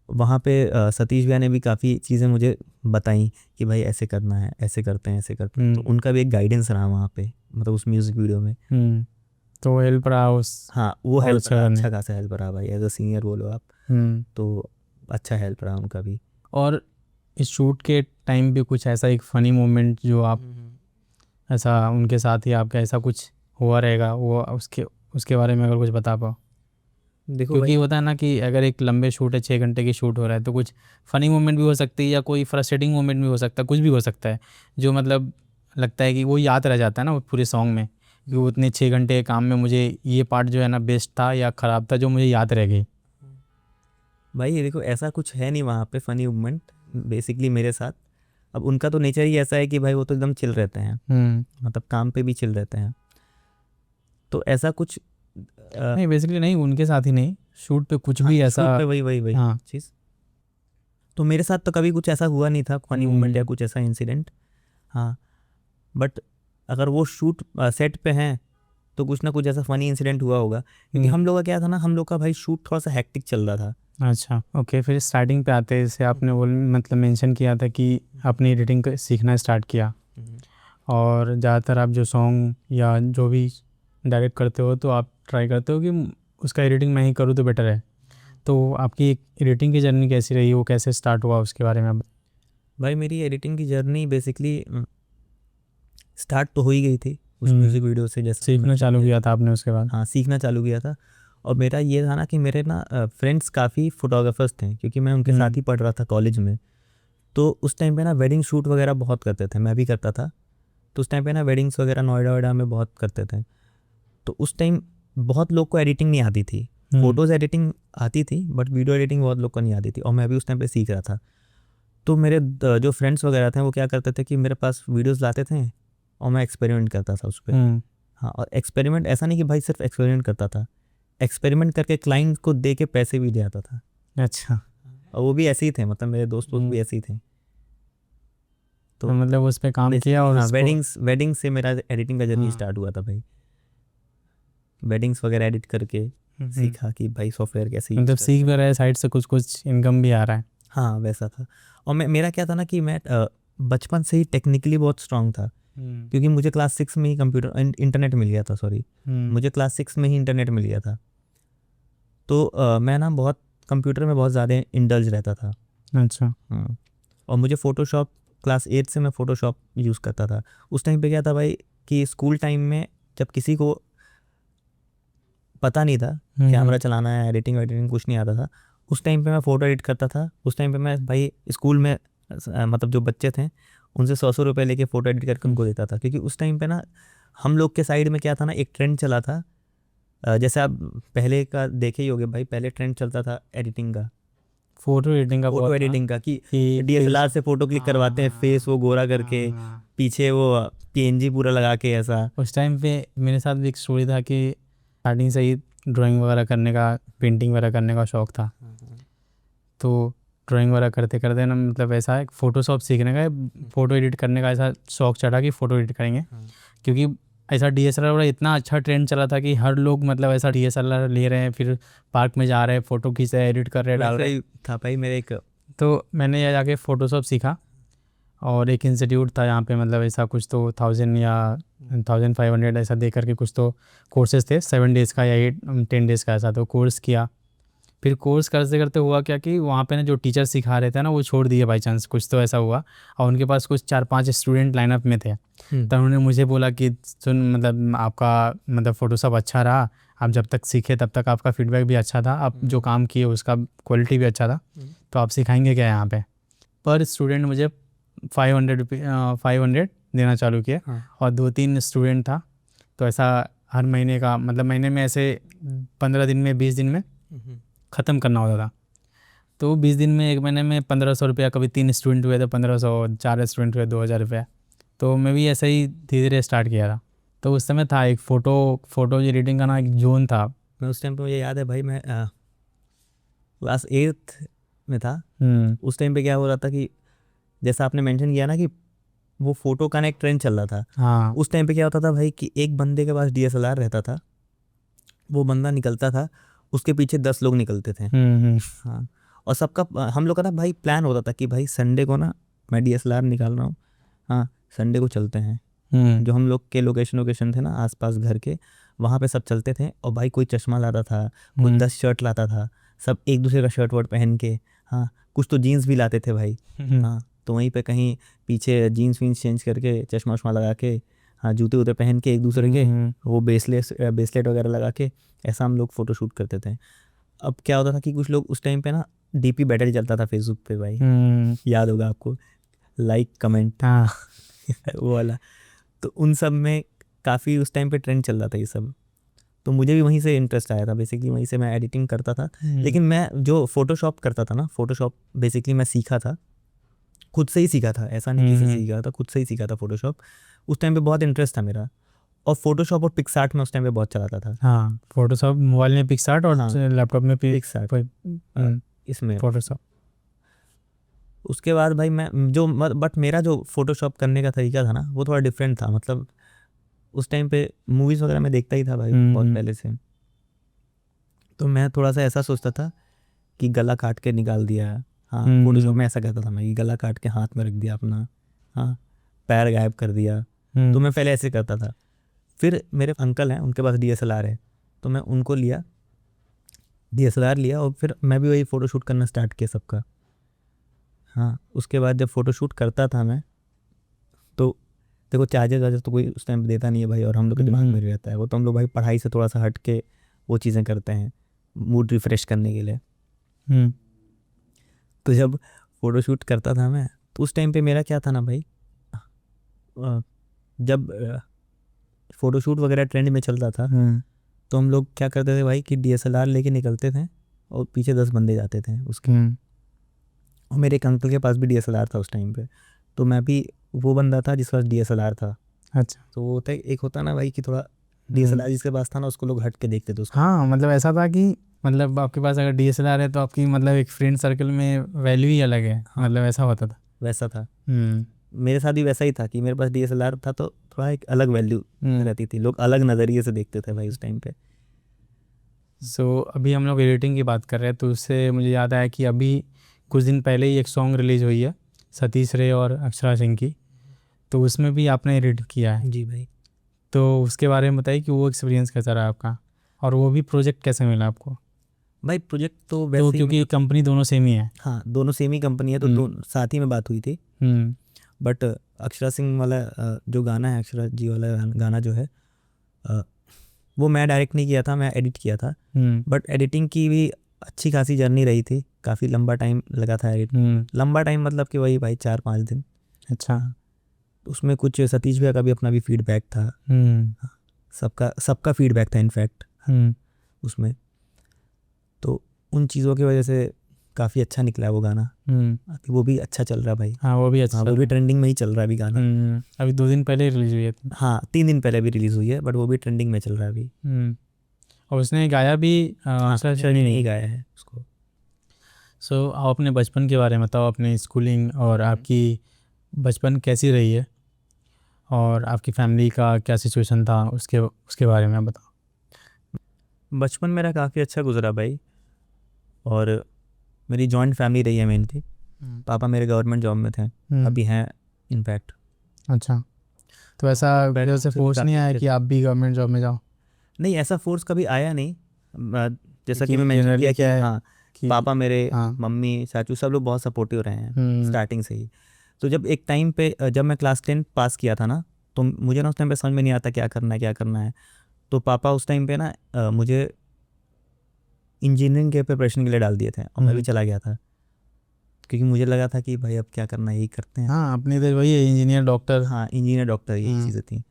वहाँ पे सतीश भैया ने भी काफ़ी चीज़ें मुझे बताई कि भाई ऐसे करना है, ऐसे करते हैं, ऐसे करते हैं। तो उनका भी एक गाइडेंस रहा वहाँ पे, मतलब उस म्यूज़िक वीडियो में। तो हेल्प रहा उस। हाँ, वो और हेल्प अच्छा रहा, करने। अच्छा खासा हेल्प रहा भाई, एज अ सीनियर बोलो आप, तो अच्छा हेल्प रहा उनका भी। और इस शूट के टाइम पे कुछ ऐसा एक फ़नी मोमेंट जो आप ऐसा उनके साथ ही आपका ऐसा कुछ हुआ रहेगा, वो उसके उसके बारे में अगर कुछ बता पाओ। देखो क्योंकि भाई, होता है ना कि अगर एक लंबे शूट है, 6 घंटे की शूट हो रहा है, तो कुछ फ़नी मोमेंट भी हो सकती है या कोई फ्रस्ट्रेटिंग मोमेंट भी हो सकता है, कुछ भी हो सकता है जो मतलब लगता है कि वो याद रह जाता है ना वो पूरे सॉन्ग में, कि वो उतने 6 घंटे के काम में मुझे ये पार्ट जो है ना बेस्ट था या ख़राब था, जो मुझे याद रह गई। भाई ये देखो ऐसा कुछ है नहीं वहाँ पे फ़नी मूवमेंट बेसिकली मेरे साथ। अब उनका तो नेचर ही ऐसा है कि भाई वो तो एकदम चिल रहते हैं, मतलब काम पे भी चिल रहते हैं, तो ऐसा कुछ नहीं, बेसिकली नहीं, उनके साथ ही नहीं, शूट पे कुछ भी ऐसा। शूट पे वही हाँ। चीज़। तो मेरे साथ तो कभी कुछ ऐसा हुआ नहीं था फ़नी मूवमेंट या कुछ ऐसा इंसिडेंट। हाँ, बट अगर वो शूट सेट पे हैं तो कुछ ना कुछ ऐसा फ़नी इंसिडेंट हुआ होगा, क्योंकि हम लोग का क्या था ना, हम लोग का भाई शूट थोड़ा सा हेक्टिक चल रहा था। अच्छा, ओके, फिर स्टार्टिंग पे आते हैं, जैसे आपने वो मतलब मेंशन किया था कि अपनी एडिटिंग सीखना स्टार्ट किया, और ज़्यादातर आप जो सॉन्ग या जो भी डायरेक्ट करते हो तो आप ट्राई करते हो कि उसका एडिटिंग मैं ही करूँ तो बेटर है। तो आपकी एडिटिंग की जर्नी कैसी रही, वो कैसे स्टार्ट हुआ, उसके बारे में आप। भाई मेरी एडिटिंग की जर्नी बेसिकली स्टार्ट तो हो ही गई थी उस म्यूज़िक वीडियो से, जैसे सीखना चालू किया था आपने उसके बाद। हाँ, सीखना चालू किया था। और मेरा ये था ना कि मेरे ना फ्रेंड्स काफ़ी फ़ोटोग्राफर्स थे, क्योंकि मैं उनके साथ ही पढ़ रहा था कॉलेज में। तो उस टाइम पे ना वेडिंग शूट वगैरह बहुत करते थे, मैं भी करता था। तो उस टाइम पे ना वेडिंग्स वगैरह नोएडा वोएडा में बहुत करते थे। तो उस टाइम बहुत लोग को एडिटिंग नहीं आती थी, फ़ोटोज़ एडिटिंग आती थी बट वीडियो एडिटिंग बहुत लोग को नहीं आती थी, और मैं भी उस टाइम पे सीख रहा था। तो मेरे जो फ्रेंड्स वगैरह थे वो क्या करते थे कि मेरे पास वीडियोज़ लाते थे और मैं एक्सपेरिमेंट करता था उस पर। हाँ, और एक्सपेरिमेंट ऐसा नहीं कि भाई सिर्फ एक्सपेरिमेंट करता था, एक्सपेरिमेंट करके क्लाइंट को दे के पैसे भी दे आता था। अच्छा, और वो भी ऐसे ही थे, मतलब मेरे दोस्त भी ऐसे ही थे। तो मतलब उस पर काम किया और हाँ, उसको। वेडिंग्स से मेरा एडिटिंग का जर्नी स्टार्ट हुआ था भाई। वेडिंग्स वगैरह एडिट करके सीखा कि भाई सॉफ्टवेयर कैसे यूज़ मतलब करते सीख भी रहे, साइड से कुछ कुछ इनकम भी आ रहा है। हाँ, वैसा था। और मेरा क्या था ना कि मैं बचपन से ही टेक्निकली बहुत स्ट्रांग था, क्योंकि मुझे क्लास 6 में ही इंटरनेट मिल गया था। सॉरी, मुझे क्लास 6 में ही इंटरनेट मिल गया था। तो मैं ना बहुत कंप्यूटर में बहुत ज़्यादा इंडल्ज रहता था। अच्छा, हाँ, और मुझे फ़ोटोशॉप क्लास 8 से मैं फ़ोटोशॉप यूज़ करता था। उस टाइम पे क्या था भाई कि स्कूल टाइम में जब किसी को पता नहीं था कैमरा चलाना है, एडिटिंग वेडिटिंग कुछ नहीं आता था, उस टाइम पे मैं फ़ोटो एडिट करता था। उस टाइम पे मैं भाई स्कूल में मतलब जो बच्चे थे उनसे 100 रुपये लेके फ़ोटो एडिट करके उनको देता था, क्योंकि उस टाइम पे ना हम लोग के साइड में क्या था ना, एक ट्रेंड चला था। जैसे आप पहले का देखे ही होगे भाई, पहले ट्रेंड चलता था एडिटिंग का, फोटो एडिटिंग का फ़ोटो बहुत एडिटिंग का, कि कि DSLR से फ़ोटो क्लिक करवाते हैं, फेस वो गोरा करके, पीछे वो PNG पूरा लगा के ऐसा। उस टाइम पे मेरे साथ भी एक स्टोरी था कि स्टार्टिंग से ही ड्राइंग वगैरह करने का, पेंटिंग वगैरह करने का शौक़ था। तो ड्राइंग वगैरह करते करते ना मतलब ऐसा है फ़ोटोशॉप सीखने का, फ़ोटो एडिट करने का ऐसा शौक़ चढ़ा कि फ़ोटो एडिट करेंगे। क्योंकि ऐसा DSLR वाला इतना अच्छा ट्रेंड चला था कि हर लोग मतलब ऐसा DSLR ले रहे हैं, फिर पार्क में जा रहे हैं, फ़ोटो खींच रहे हैं, एडिट कर रहे हैं, डाल वैसा रहे हैं। ही था भाई मेरे एक। तो मैंने यहाँ जाके फ़ोटोशॉप सीखा, और एक इंस्टीट्यूट था यहाँ पे, मतलब ऐसा कुछ तो 1000 या 1500 ऐसा दे करके कुछ तो कोर्सेज थे, 7 डेज़ का या 10 डेज़ का, ऐसा तो कोर्स किया। फिर कोर्स करते करते हुआ क्या कि वहाँ पे ना जो टीचर सिखा रहे थे ना वो छोड़ दिए बाई चांस, कुछ तो ऐसा हुआ, और उनके पास कुछ 4-5 स्टूडेंट लाइनअप में थे। तब उन्होंने मुझे बोला कि सुन, मतलब आपका मतलब फ़ोटोशॉप अच्छा रहा, आप जब तक सीखे तब तक आपका फीडबैक भी अच्छा था, आप जो काम किए उसका क्वालिटी भी अच्छा था, तो आप सिखाएंगे क्या यहाँ पे। पर स्टूडेंट मुझे 500 देना चालू किए, और 2-3 स्टूडेंट था, तो ऐसा हर महीने का मतलब महीने में ऐसे 15 दिन में 20 दिन में ख़त्म करना होता था। तो 20 दिन में, एक महीने में 1500 रुपया, कभी 3 स्टूडेंट हुए तो 1500, 4 स्टूडेंट हुए 2000 रुपया। तो मैं भी ऐसे ही धीरे धीरे स्टार्ट किया था। तो उस समय था एक फ़ोटो एडिटिंग का ना एक जोन था। मैं उस टाइम पे मुझे याद है भाई, मैं क्लास 8th में था। उस टाइम पे क्या हो रहा था कि जैसा आपने मेंशन किया ना कि वो फ़ोटो का ना एक ट्रेंड चल रहा था। हाँ। उस टाइम पे क्या होता था भाई कि एक बंदे के पास DSLR रहता था, वो बंदा निकलता था, उसके पीछे 10 लोग निकलते थे। हाँ, और सबका हम लोग का ना भाई प्लान होता था कि भाई संडे को ना मैं DSLR निकाल रहा हूँ, हाँ संडे को चलते हैं। जो हम लोग के लोकेशन थे ना आसपास घर के, वहाँ पे सब चलते थे। और भाई कोई चश्मा लाता था, कोई 10 शर्ट लाता था, सब एक दूसरे का शर्ट वर्ट पहन के, हाँ कुछ तो जीन्स भी लाते थे भाई। हाँ, तो वहीं पे कहीं पीछे जीन्स वीन्स चेंज करके, चश्मा वश्मा लगा के, हाँ जूते वूते पहन के एक दूसरे के, वो ब्रेसलेट वगैरह लगा के, ऐसा हम लोग फ़ोटो शूट करते थे। अब क्या होता था कि कुछ लोग उस टाइम पे ना DP बैटल चलता था फेसबुक पे भाई, याद होगा आपको, लाइक कमेंट हाँ। वो वाला। तो उन सब में काफ़ी उस टाइम पे ट्रेंड चल रहा था ये सब, तो मुझे भी वहीं से इंटरेस्ट आया था। बेसिकली वहीं से मैं एडिटिंग करता था। लेकिन मैं जो फ़ोटोशॉप करता था ना, फ़ोटोशॉप बेसिकली मैं सीखा था, खुद से ही सीखा था, ऐसा नहीं किसी से सीखा था, खुद से ही सीखा था फ़ोटोशॉप। उस टाइम पे बहुत इंटरेस्ट था मेरा, और फ़ोटोशॉप और पिक्सआर्ट में उस टाइम पे बहुत चलाता था। हाँ, फ़ोटोशॉप मोबाइल में पिक्सआर्ट और हाँ, लैपटॉप में पिक्सआर्ट इसमें फ़ोटोशॉप। उसके बाद भाई मैं बट मेरा जो फ़ोटोशॉप करने का तरीका था ना वो थोड़ा डिफरेंट था। मतलब उस टाइम पे मूवीज़ वगैरह मैं देखता ही था भाई बहुत पहले से। तो मैं थोड़ा सा ऐसा सोचता था कि गला काट के निकाल दिया, हाँ फ़ोटोशॉप में ऐसा करता था मैं कि गला काट के हाथ में रख दिया अपना, हाँ पैर गायब कर दिया। तो मैं पहले ऐसे करता था। फिर मेरे अंकल हैं, उनके पास DSLR है, तो मैं उनको लिया, DSLR लिया, और फिर मैं भी वही फ़ोटोशूट करना स्टार्ट किया सबका। हाँ, उसके बाद जब फ़ोटोशूट करता था मैं, तो देखो चार्जेस तो कोई उस टाइम पे देता नहीं है भाई, और हम लोग के दिमाग में रहता है वो, तो हम लोग भाई पढ़ाई से थोड़ा सा हट के वो चीज़ें करते हैं मूड रिफ़्रेश करने के लिए। तो जब फ़ोटोशूट करता था मैं, तो उस टाइम पे मेरा क्या था ना भाई, जब फ़ोटोशूट वगैरह ट्रेंड में चलता था, तो हम लोग क्या करते थे भाई कि DSLR लेके निकलते थे, और पीछे 10 बंदे जाते थे उसके। और मेरे एक अंकल के पास भी DSLR था उस टाइम पे, तो मैं भी वो बंदा था जिसके पास DSLR था। अच्छा। तो वो होता एक होता ना भाई कि थोड़ा DSLR जिसके पास था ना उसको लोग हट के देखते थे उसको। हाँ, मतलब ऐसा था कि मतलब आपके पास अगर DSLR है तो आपकी मतलब एक फ्रेंड सर्कल में वैल्यू ही अलग है। हाँ, मतलब ऐसा होता था। वैसा था। मेरे साथ भी वैसा ही था कि मेरे पास DSLR था, तो थोड़ा एक अलग वैल्यू रहती थी, लोग अलग नज़रिए से देखते थे भाई उस टाइम पे। सो अभी हम लोग एडिटिंग की बात कर रहे हैं, तो उससे मुझे याद आया कि अभी कुछ दिन पहले ही एक सॉन्ग रिलीज़ हुई है सतीश रे और अक्षरा सिंह की, तो उसमें भी आपने एडिट किया है। जी भाई। तो उसके बारे में बताइए कि वो एक्सपीरियंस कैसा रहा आपका, और वो भी प्रोजेक्ट कैसे मिला आपको। भाई प्रोजेक्ट तो तो वैसे ही क्योंकि कंपनी दोनों सेम ही है। हाँ दोनों सेम ही कंपनी है, तो दोनों साथ ही में बात हुई थी। बट अक्षरा सिंह वाला जो गाना है, अक्षरा जी वाला गाना जो है, वो मैं डायरेक्ट नहीं किया था, मैं एडिट किया था। बट एडिटिंग की भी अच्छी खासी जर्नी रही थी, काफ़ी लंबा टाइम लगा था एडिट। लंबा टाइम मतलब कि वही भाई 4-5 दिन। अच्छा। उसमें कुछ सतीश भैया का भी अपना भी फीडबैक था, सबका फीडबैक था इनफैक्ट उसमें। तो उन चीज़ों की वजह से काफ़ी अच्छा निकला वो गाना। वो भी अच्छा चल रहा भाई। हाँ, वो भी अच्छा। हाँ, वो भी ट्रेंडिंग में ही चल रहा है अभी गाना। अभी 2 दिन पहले रिलीज़ हुई है। हाँ 3 दिन पहले भी रिलीज़ हुई है, बट वो भी ट्रेंडिंग में चल रहा है अभी। और उसने गाया भी शनि नहीं गाया है उसको। सो आप अपने बचपन के बारे में बताओ, अपने स्कूलिंग और आपकी बचपन कैसी रही है, और आपकी फैमिली का क्या सिचुएशन था उसके बारे में बताओ। बचपन मेरा काफ़ी अच्छा गुजरा भाई, और मेरी जॉइंट फैमिली रही है मेनली। पापा मेरे गवर्नमेंट जॉब में थे, अभी हैं इनफैक्ट। अच्छा, तो ऐसा पहले से फोर्स नहीं आया कि आप भी गवर्नमेंट जॉब में जाओ? नहीं, ऐसा फोर्स कभी आया नहीं। जैसा कि लेकिन मैं मेंशन generally किया कि क्या है? हाँ कि पापा मेरे, हाँ। मम्मी, चाचू सब लोग बहुत सपोर्टिव रहे हैं हम्म। स्टार्टिंग से ही। तो जब एक टाइम पे जब मैं क्लास 10 पास किया था ना, तो मुझे ना उस टाइम पे समझ में नहीं आता क्या करना है क्या करना है। तो पापा उस टाइम पे ना मुझे इंजीनियरिंग के प्रिपरेशन के लिए डाल दिए थे और मैं भी चला गया था, क्योंकि मुझे लगा था कि भाई अब क्या करना है, यही करते हैं। हाँ, अपनी इधर वही है, इंजीनियर, डॉक्टर। हाँ, इंजीनियर, डॉक्टर, यही चीज़ें थी।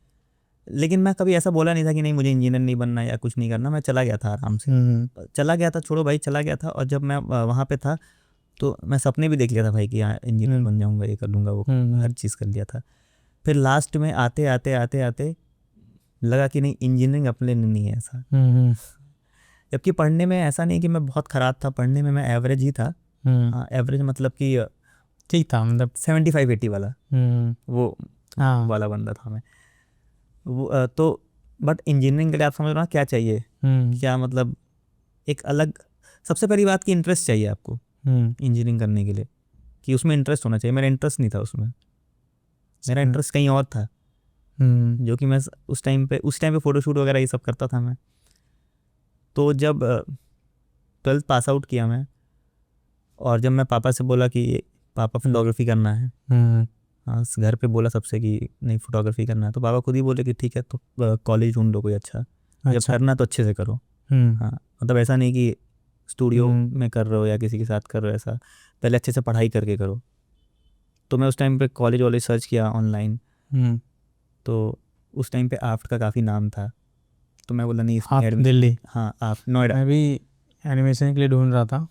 लेकिन मैं कभी ऐसा बोला नहीं था कि नहीं मुझे इंजीनियर नहीं बनना या कुछ नहीं करना। मैं चला गया था आराम से, चला गया था, छोड़ो भाई, चला गया था। और जब मैं वहाँ पे था तो मैं सपने भी देख लिया था भाई कि हाँ इंजीनियर बन जाऊँगा, ये कर लूँगा, वो हर चीज़ कर लिया था। फिर लास्ट में आते आते आते आते लगा कि नहीं, इंजीनियरिंग अपने लिए नहीं है ऐसा। जबकि पढ़ने में ऐसा नहीं कि मैं बहुत ख़राब था, पढ़ने में मैं एवरेज ही था। हाँ, एवरेज मतलब कि ठीक था, मतलब 75-80 वाला, वो हाँ वाला बंदा था मैं। वो तो बट इंजीनियरिंग के लिए आप समझ रहे हो ना क्या चाहिए, क्या मतलब एक अलग, सबसे पहली बात की इंटरेस्ट चाहिए आपको इंजीनियरिंग करने के लिए, कि उसमें इंटरेस्ट होना चाहिए। मेरा इंटरेस्ट नहीं था उसमें, मेरा इंटरेस्ट कहीं और था, जो कि मैं उस टाइम पे फ़ोटोशूट वगैरह ये सब करता था मैं। तो जब 12th पास आउट किया मैं, और जब मैं पापा से बोला कि पापा फोटोग्राफी करना है, हाँ, घर पे बोला सबसे कि नहीं फोटोग्राफी करना है, तो पापा खुद ही बोले कि ठीक है, तो कॉलेज ढूंढ लो कोई अच्छा, जब करना तो अच्छे से करो। हाँ, मतलब ऐसा नहीं कि स्टूडियो में कर रहे हो या किसी के साथ कर रहे हो, ऐसा पहले अच्छे से पढ़ाई करके करो। तो मैं उस टाइम पे कॉलेज वॉलेज सर्च किया ऑनलाइन, तो उस टाइम पे आफ्ट का काफ़ी नाम था, तो मैं बोला नहीं आप दिल्ली, हाँ आफ्ट नोएडा। मैं भी एनिमेशन के लिए ढूंढ रहा था,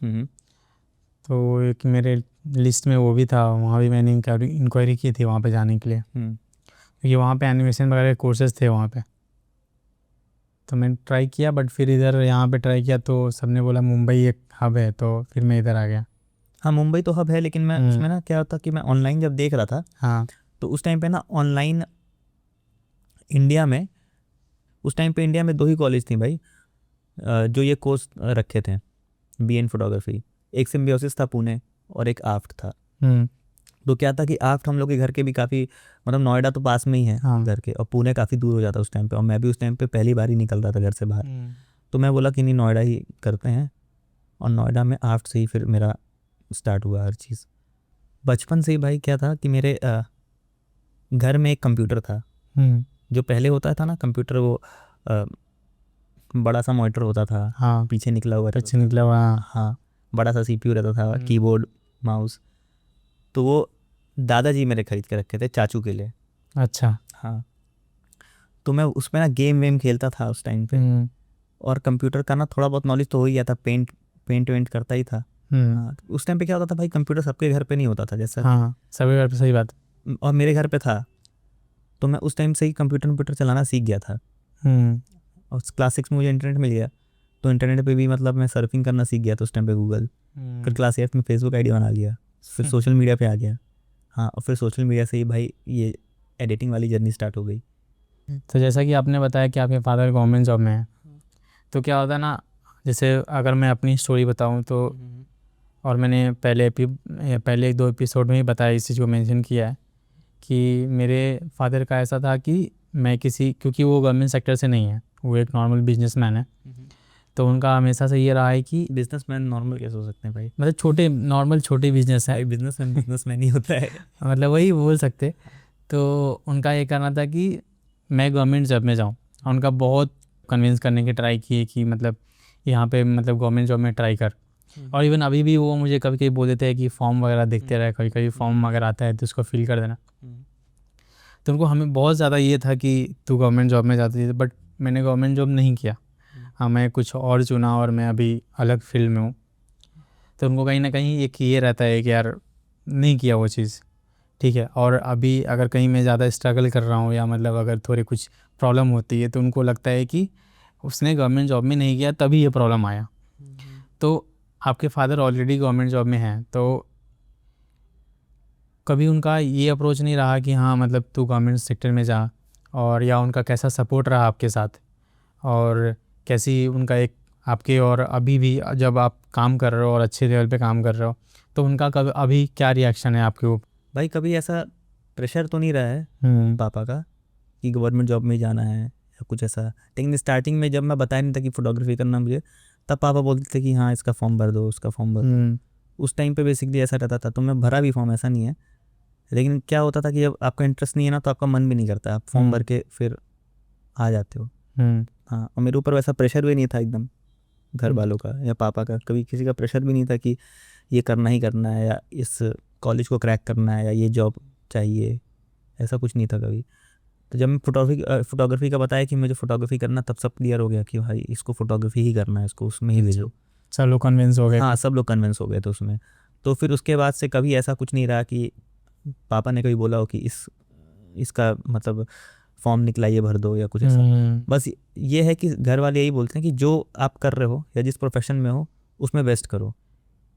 तो एक मेरे लिस्ट में वो भी था, वहाँ भी मैंने इंक्वायरी की थी वहाँ पे जाने के लिए, क्योंकि वहाँ पे एनिमेशन वगैरह कोर्सेज थे वहाँ पे। तो मैंने ट्राई किया, बट फिर इधर यहाँ पे ट्राई किया तो सबने बोला मुंबई एक हब है, तो फिर मैं इधर आ गया। हाँ, मुंबई तो हब है, लेकिन मैं उसमें ना क्या होता कि मैं ऑनलाइन जब देख रहा था, हाँ, तो उस टाइम पे ना ऑनलाइन इंडिया में, उस टाइम पे इंडिया में 2 ही कॉलेज थी भाई जो ये कोर्स रखे थे, बी इन फोटोग्राफी। एक सिम्बियोसिस था पुणे और एक आफ्ट था। तो क्या था कि आफ्ट हम लोग के घर के भी काफ़ी, मतलब नोएडा तो पास में ही है घर के, और पुणे काफ़ी दूर हो जाता उस टाइम पे, और मैं भी उस टाइम पे पहली बार ही निकल रहा था घर से बाहर। तो मैं बोला कि नहीं नोएडा ही करते हैं, और नोएडा में आफ्ट से ही फिर मेरा स्टार्ट हुआ हर चीज़। बचपन से ही भाई क्या था कि मेरे घर में एक कंप्यूटर था, जो पहले होता था ना कंप्यूटर, वो बड़ा सा मॉनिटर होता था, हाँ, पीछे निकला हुआ टच निकला हुआ, हाँ, बड़ा सा CPU रहता था, कीबोर्ड, माउस। तो वो दादाजी मेरे खरीद के रखे थे चाचू के लिए। अच्छा, हाँ, तो मैं उसमें ना गेम वेम खेलता था उस टाइम पे, और कंप्यूटर का ना थोड़ा बहुत नॉलेज तो हो ही गया था, पेंट वेंट करता ही था। हाँ, उस टाइम पे क्या होता था भाई, कंप्यूटर सबके घर पे नहीं होता था जैसा, हाँ, सभी घर पे, सही बात। और मेरे घर पे था, तो मैं उस टाइम से ही कंप्यूटर चलाना सीख गया था। और क्लास 6 में मुझे इंटरनेट मिल गया, तो इंटरनेट पे भी मतलब मैं सर्फिंग करना सीख गया था उस टाइम पे, गूगल। फिर क्लास 8 में फेसबुक आईडी बना लिया, फिर सोशल मीडिया पे आ गया। हाँ, और फिर सोशल मीडिया से ही भाई ये एडिटिंग वाली जर्नी स्टार्ट हो गई। तो जैसा कि आपने बताया कि आपके फादर गवर्नमेंट जॉब में है, तो क्या होता है ना, जैसे अगर मैं अपनी स्टोरी बताऊं तो, और मैंने पहले 1-2 एपिसोड में ही बताया, इस चीज़ को मेंशन किया है कि मेरे फादर का ऐसा था कि मैं क्योंकि वो गवर्नमेंट सेक्टर से नहीं है, वो एक नॉर्मल बिजनेसमैन है, तो उनका हमेशा से ये रहा है कि बिजनेसमैन नॉर्मल कैसे हो सकते हैं भाई? मतलब छोटे बिजनेस है, बिजनेसमैन ही होता है। मतलब वही बोल सकते। तो उनका ये कहना था कि मैं गवर्नमेंट जॉब में जाऊँ, और उनका बहुत कन्विंस करने की ट्राई किए कि मतलब यहाँ पे मतलब गवर्नमेंट जॉब में ट्राई कर। और इवन अभी भी वो मुझे कभी कभी बोल देते हैं कि फॉर्म वगैरह देखते रहे, कभी कभी फॉर्म अगर आता है तो उसको फिल कर देना। तो उनको हमें बहुत ज़्यादा ये था कि तू गवर्नमेंट जॉब में जाती थी, बट मैंने गवर्नमेंट जॉब नहीं किया। हाँ, मैं कुछ और चुना, और मैं अभी अलग फील्ड में हूँ। तो उनको कहीं ना कहीं एक ये रहता है कि यार नहीं किया वो चीज़, ठीक है। और अभी अगर कहीं मैं ज़्यादा स्ट्रगल कर रहा हूँ, या मतलब अगर थोड़ी कुछ प्रॉब्लम होती है, तो उनको लगता है कि उसने गवर्नमेंट जॉब में नहीं किया तभी ये प्रॉब्लम आया। तो आपके फादर ऑलरेडी गवर्नमेंट जॉब में हैं, तो कभी उनका ये अप्रोच नहीं रहा कि हाँ मतलब तू गवर्नमेंट सेक्टर में जा, और या उनका कैसा सपोर्ट रहा आपके साथ, और कैसी उनका एक आपके, और अभी भी जब आप काम कर रहे हो और अच्छे लेवल पे काम कर रहे हो, तो उनका कभी अभी क्या रिएक्शन है आपके ऊपर? भाई कभी ऐसा प्रेशर तो नहीं रहा है पापा का कि गवर्नमेंट जॉब में जाना है या कुछ ऐसा, लेकिन स्टार्टिंग में जब मैं बताया नहीं था कि फ़ोटोग्राफी करना मुझे, तब पापा बोलते थे कि हाँ इसका फॉर्म भर दो, उसका फॉर्म भर दो। उस टाइम पे बेसिकली ऐसा रहता था, तो मैं भरा भी फॉर्म, ऐसा नहीं है। लेकिन क्या होता था कि जब आपका इंटरेस्ट नहीं है ना तो आपका मन भी नहीं करता, आप फॉर्म भर के फिर आ जाते हो। हाँ, और मेरे ऊपर वैसा प्रेशर भी नहीं था एकदम घर वालों का या पापा का, कभी किसी का प्रेशर भी नहीं था कि ये करना ही करना है या इस कॉलेज को क्रैक करना है या ये जॉब चाहिए, ऐसा कुछ नहीं था कभी। तो जब मैं फोटोग्राफी का बताया कि मुझे फोटोग्राफी करना, तब सब क्लियर हो गया कि भाई इसको फोटोग्राफी ही करना है, इसको उसमें ही भेजो। सब लोग कन्विंस हो गए? हाँ, सब लोग कन्विंस हो गए थे उसमें। तो फिर उसके बाद से कभी ऐसा कुछ नहीं रहा कि पापा ने कभी बोला हो कि इसका मतलब फॉर्म निकला ये भर दो या कुछ ऐसा। बस ये है कि घर वाले यही बोलते हैं कि जो आप कर रहे हो या जिस प्रोफेशन में हो उसमें बेस्ट करो,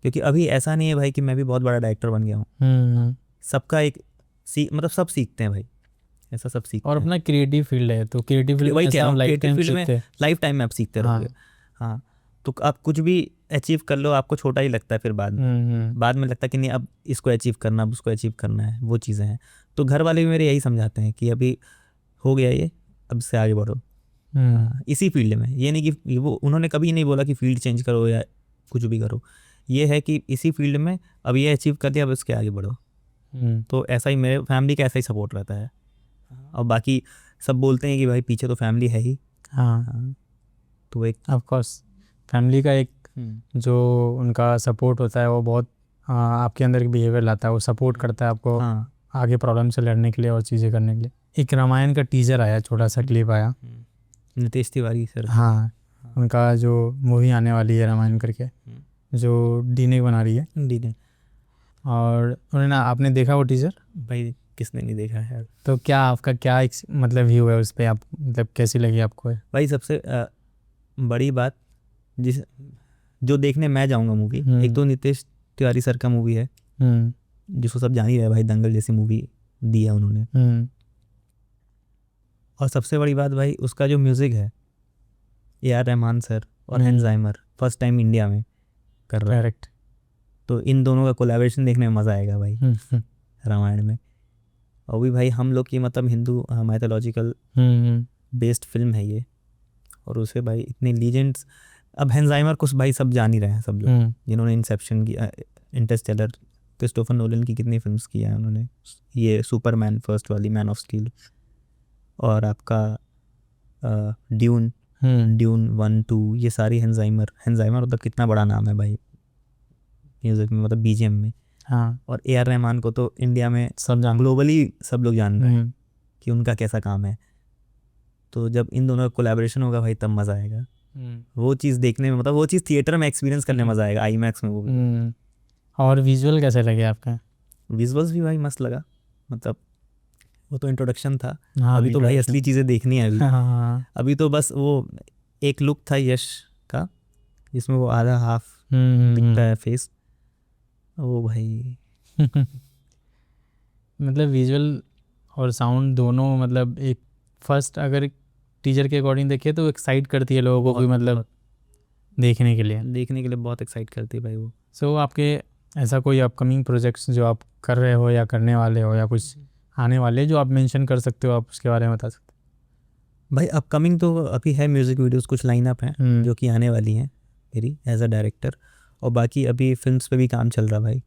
क्योंकि अभी ऐसा नहीं है भाई कि मैं भी बहुत बड़ा डायरेक्टर बन गया हूँ। सबका एक मतलब सब सीखते हैं भाई, ऐसा सब सीखते और हैं। अपना क्रिएटिव फील्ड है, तो क्रिएटिव फील्ड वही में कह रहा हूँ, लाइफ क्रिएटिव टाइम फील्ड सीखते में लाइफ टाइम में आप सीखते रहोगे। हाँ, तो आप कुछ भी अचीव कर लो, आपको छोटा ही लगता है फिर बाद में लगता है कि नहीं अब इसको अचीव करना, अब उसको अचीव करना है, वो चीज़ें हैं। तो घर वाले भी मेरे यही समझाते हैं कि अभी हो गया ये, अब से आगे बढ़ो इसी फील्ड में। ये नहीं कि वो उन्होंने कभी नहीं बोला कि फील्ड चेंज करो या कुछ भी करो, ये है कि इसी फील्ड में अब ये अचीव कर लिया, अब इसके आगे बढ़ो। तो ऐसा ही मेरे फैमिली का ऐसा ही सपोर्ट रहता है। और बाकी सब बोलते हैं कि भाई पीछे तो फैमिली है ही। हाँ, तो एक ऑफ कोर्स फैमिली का एक जो उनका सपोर्ट होता है वो बहुत आपके अंदर एक बिहेवियर लाता है, वो सपोर्ट करता है आपको आगे प्रॉब्लम से लड़ने के लिए और चीज़ें करने के लिए। एक रामायण का टीजर आया, छोटा सा क्लिप आया, नितेश तिवारी सर। हाँ, उनका जो मूवी आने वाली है रामायण करके, जो डीने बना रही है डीने। और उन्होंने आपने देखा वो टीजर? भाई किसने नहीं देखा है यार। तो क्या आपका क्या मतलब व्यू है उस पर, आप मतलब कैसी लगी आपको? भाई सबसे बड़ी बात जो देखने मैं जाऊंगा मूवी, एक तो नितेश तिवारी सर का मूवी है जिसको सब जान ही रहे भाई, दंगल जैसी मूवी दी है उन्होंने। और सबसे बड़ी बात भाई उसका जो म्यूज़िक है, ए.आर. रहमान सर और हैंस ज़ाइमर फर्स्ट टाइम इंडिया में कर रहे हैं। करेक्ट। तो इन दोनों का कोलैबोरेशन देखने में मज़ा आएगा भाई रामायण में। और भी भाई हम लोग की मतलब हिंदू माइथोलॉजिकल बेस्ड फिल्म है ये, और उसे भाई इतने लीजेंड्स, अब हैंस ज़ाइमर को भाई सब जान ही रहे हैं सब लोग, जिन्होंने इंसेप्शन की, इंटरस्टेलर, क्रिस्टोफर नोलन की कितनी फिल्म्स की हैं उन्होंने, ये सुपरमैन फर्स्ट वाली, मैन ऑफ स्टील, और आपका ड्यून 1, 2, ये सारी हैंस ज़ाइमर मतलब कितना बड़ा नाम है भाई म्यूज़िक में, मतलब बीजीएम में। हाँ, और ए.आर. रहमान को तो इंडिया में सब जान, ग्लोबली सब लोग जान रहे हैं कि उनका कैसा काम है। तो जब इन दोनों का कोलैबोरेशन होगा भाई तब मज़ा आएगा वो चीज़ देखने में, मतलब वो चीज़ थिएटर में एक्सपीरियंस करने में मज़ा आएगा, आईमैक्स में वो भी। और विजुअल कैसे लगे आपका? विजुअल्स भी भाई मस्त लगा, मतलब वो तो इंट्रोडक्शन था। हाँ, अभी तो भाई असली चीज़ें देखनी है। अभी तो बस वो एक लुक था यश का जिसमें वो आधा हाफ दिखता है फेस, वो भाई मतलब विजुअल और साउंड दोनों, मतलब एक फर्स्ट अगर टीजर के अकॉर्डिंग देखे तो एक्साइट करती है लोगों को भी, मतलब देखने के लिए बहुत एक्साइट करती है भाई वो। सो आपके ऐसा कोई अपकमिंग प्रोजेक्ट्स जो आप कर रहे हो या करने वाले हो या कुछ आने वाले जो आप मेंशन कर सकते हो, आप उसके बारे में बता सकते हो? भाई अपकमिंग तो अभी है, म्यूज़िक वीडियोस कुछ लाइन अप हैं जो कि आने वाली हैं मेरी एज अ डायरेक्टर, और बाकी अभी फिल्म्स पे भी काम चल रहा भाई,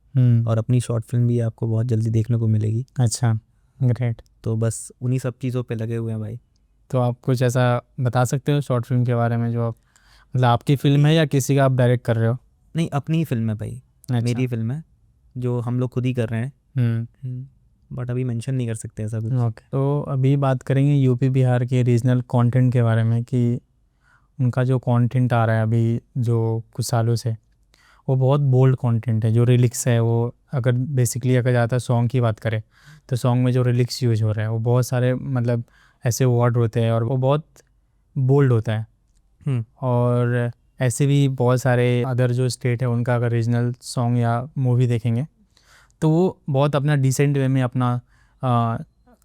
और अपनी शॉर्ट फिल्म भी आपको बहुत जल्दी देखने को मिलेगी। अच्छा, ग्रेट। तो बस उन्हीं सब चीज़ों पे लगे हुए हैं भाई। तो आप कुछ ऐसा बता सकते हो शॉर्ट फिल्म के बारे में जो आप, मतलब आपकी फिल्म है या किसी का आप डायरेक्ट कर रहे हो? नहीं, अपनी ही फिल्म है भाई। अच्छा। मेरी फिल्म है जो हम लोग खुद ही कर रहे हैं, बट अभी मेंशन नहीं कर सकते ऐसा कुछ। ओके, तो अभी बात करेंगे यूपी बिहार के रीजनल कंटेंट के बारे में कि उनका जो कंटेंट आ रहा है अभी जो कुछ सालों से, वो बहुत बोल्ड कंटेंट है। जो रिलिक्स है वो अगर बेसिकली अगर ज़्यादा सॉन्ग की बात करें तो सॉन्ग में जो रिलिक्स यूज हो रहे हैं वो बहुत सारे मतलब ऐसे वर्ड होते हैं और वो बहुत बोल्ड होता है। और ऐसे भी बहुत सारे अदर जो स्टेट है उनका अगर रीजनल सॉन्ग या मूवी देखेंगे तो वो बहुत अपना डिसेंट वे में अपना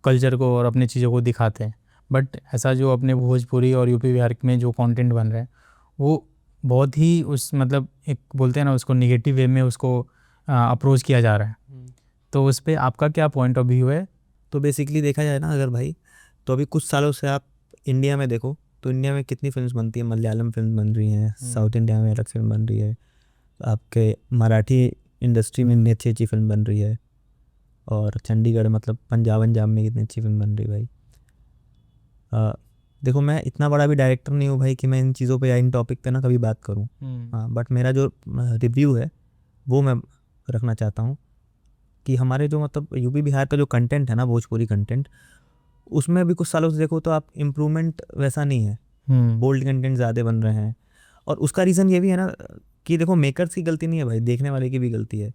कल्चर को और अपनी चीज़ों को दिखाते हैं। बट ऐसा जो अपने भोजपुरी और यूपी बिहार में जो कंटेंट बन रहा है वो बहुत ही उस मतलब एक बोलते हैं ना उसको निगेटिव वे में उसको अप्रोच किया जा रहा है। तो उस पर आपका क्या पॉइंट ऑफ व्यू है? तो बेसिकली देखा जाए ना अगर भाई, तो अभी कुछ सालों से आप इंडिया में देखो तो इंडिया में कितनी फिल्म्स बनती है, मलयालम फिल्म बन रही हैं, साउथ इंडिया में अलग फिल्म बन रही है, आपके मराठी इंडस्ट्री में इतनी अच्छी अच्छी फिल्म बन रही है, और चंडीगढ़ मतलब पंजाब में कितनी अच्छी फिल्म बन रही है भाई। देखो मैं इतना बड़ा भी डायरेक्टर नहीं हूँ भाई कि मैं इन चीज़ों पे या इन टॉपिक पे ना कभी बात करूँ, हाँ, बट मेरा जो रिव्यू है वो मैं रखना चाहता हूँ कि हमारे जो मतलब यूपी बिहार का जो कंटेंट है ना, भोजपुरी कंटेंट, उसमें अभी कुछ सालों से देखो तो आप इम्प्रूवमेंट वैसा नहीं है, बोल्ड कंटेंट ज़्यादा बन रहे हैं। और उसका रीज़न ये भी है ना कि देखो मेकर्स की गलती नहीं है भाई, देखने वाले की भी गलती है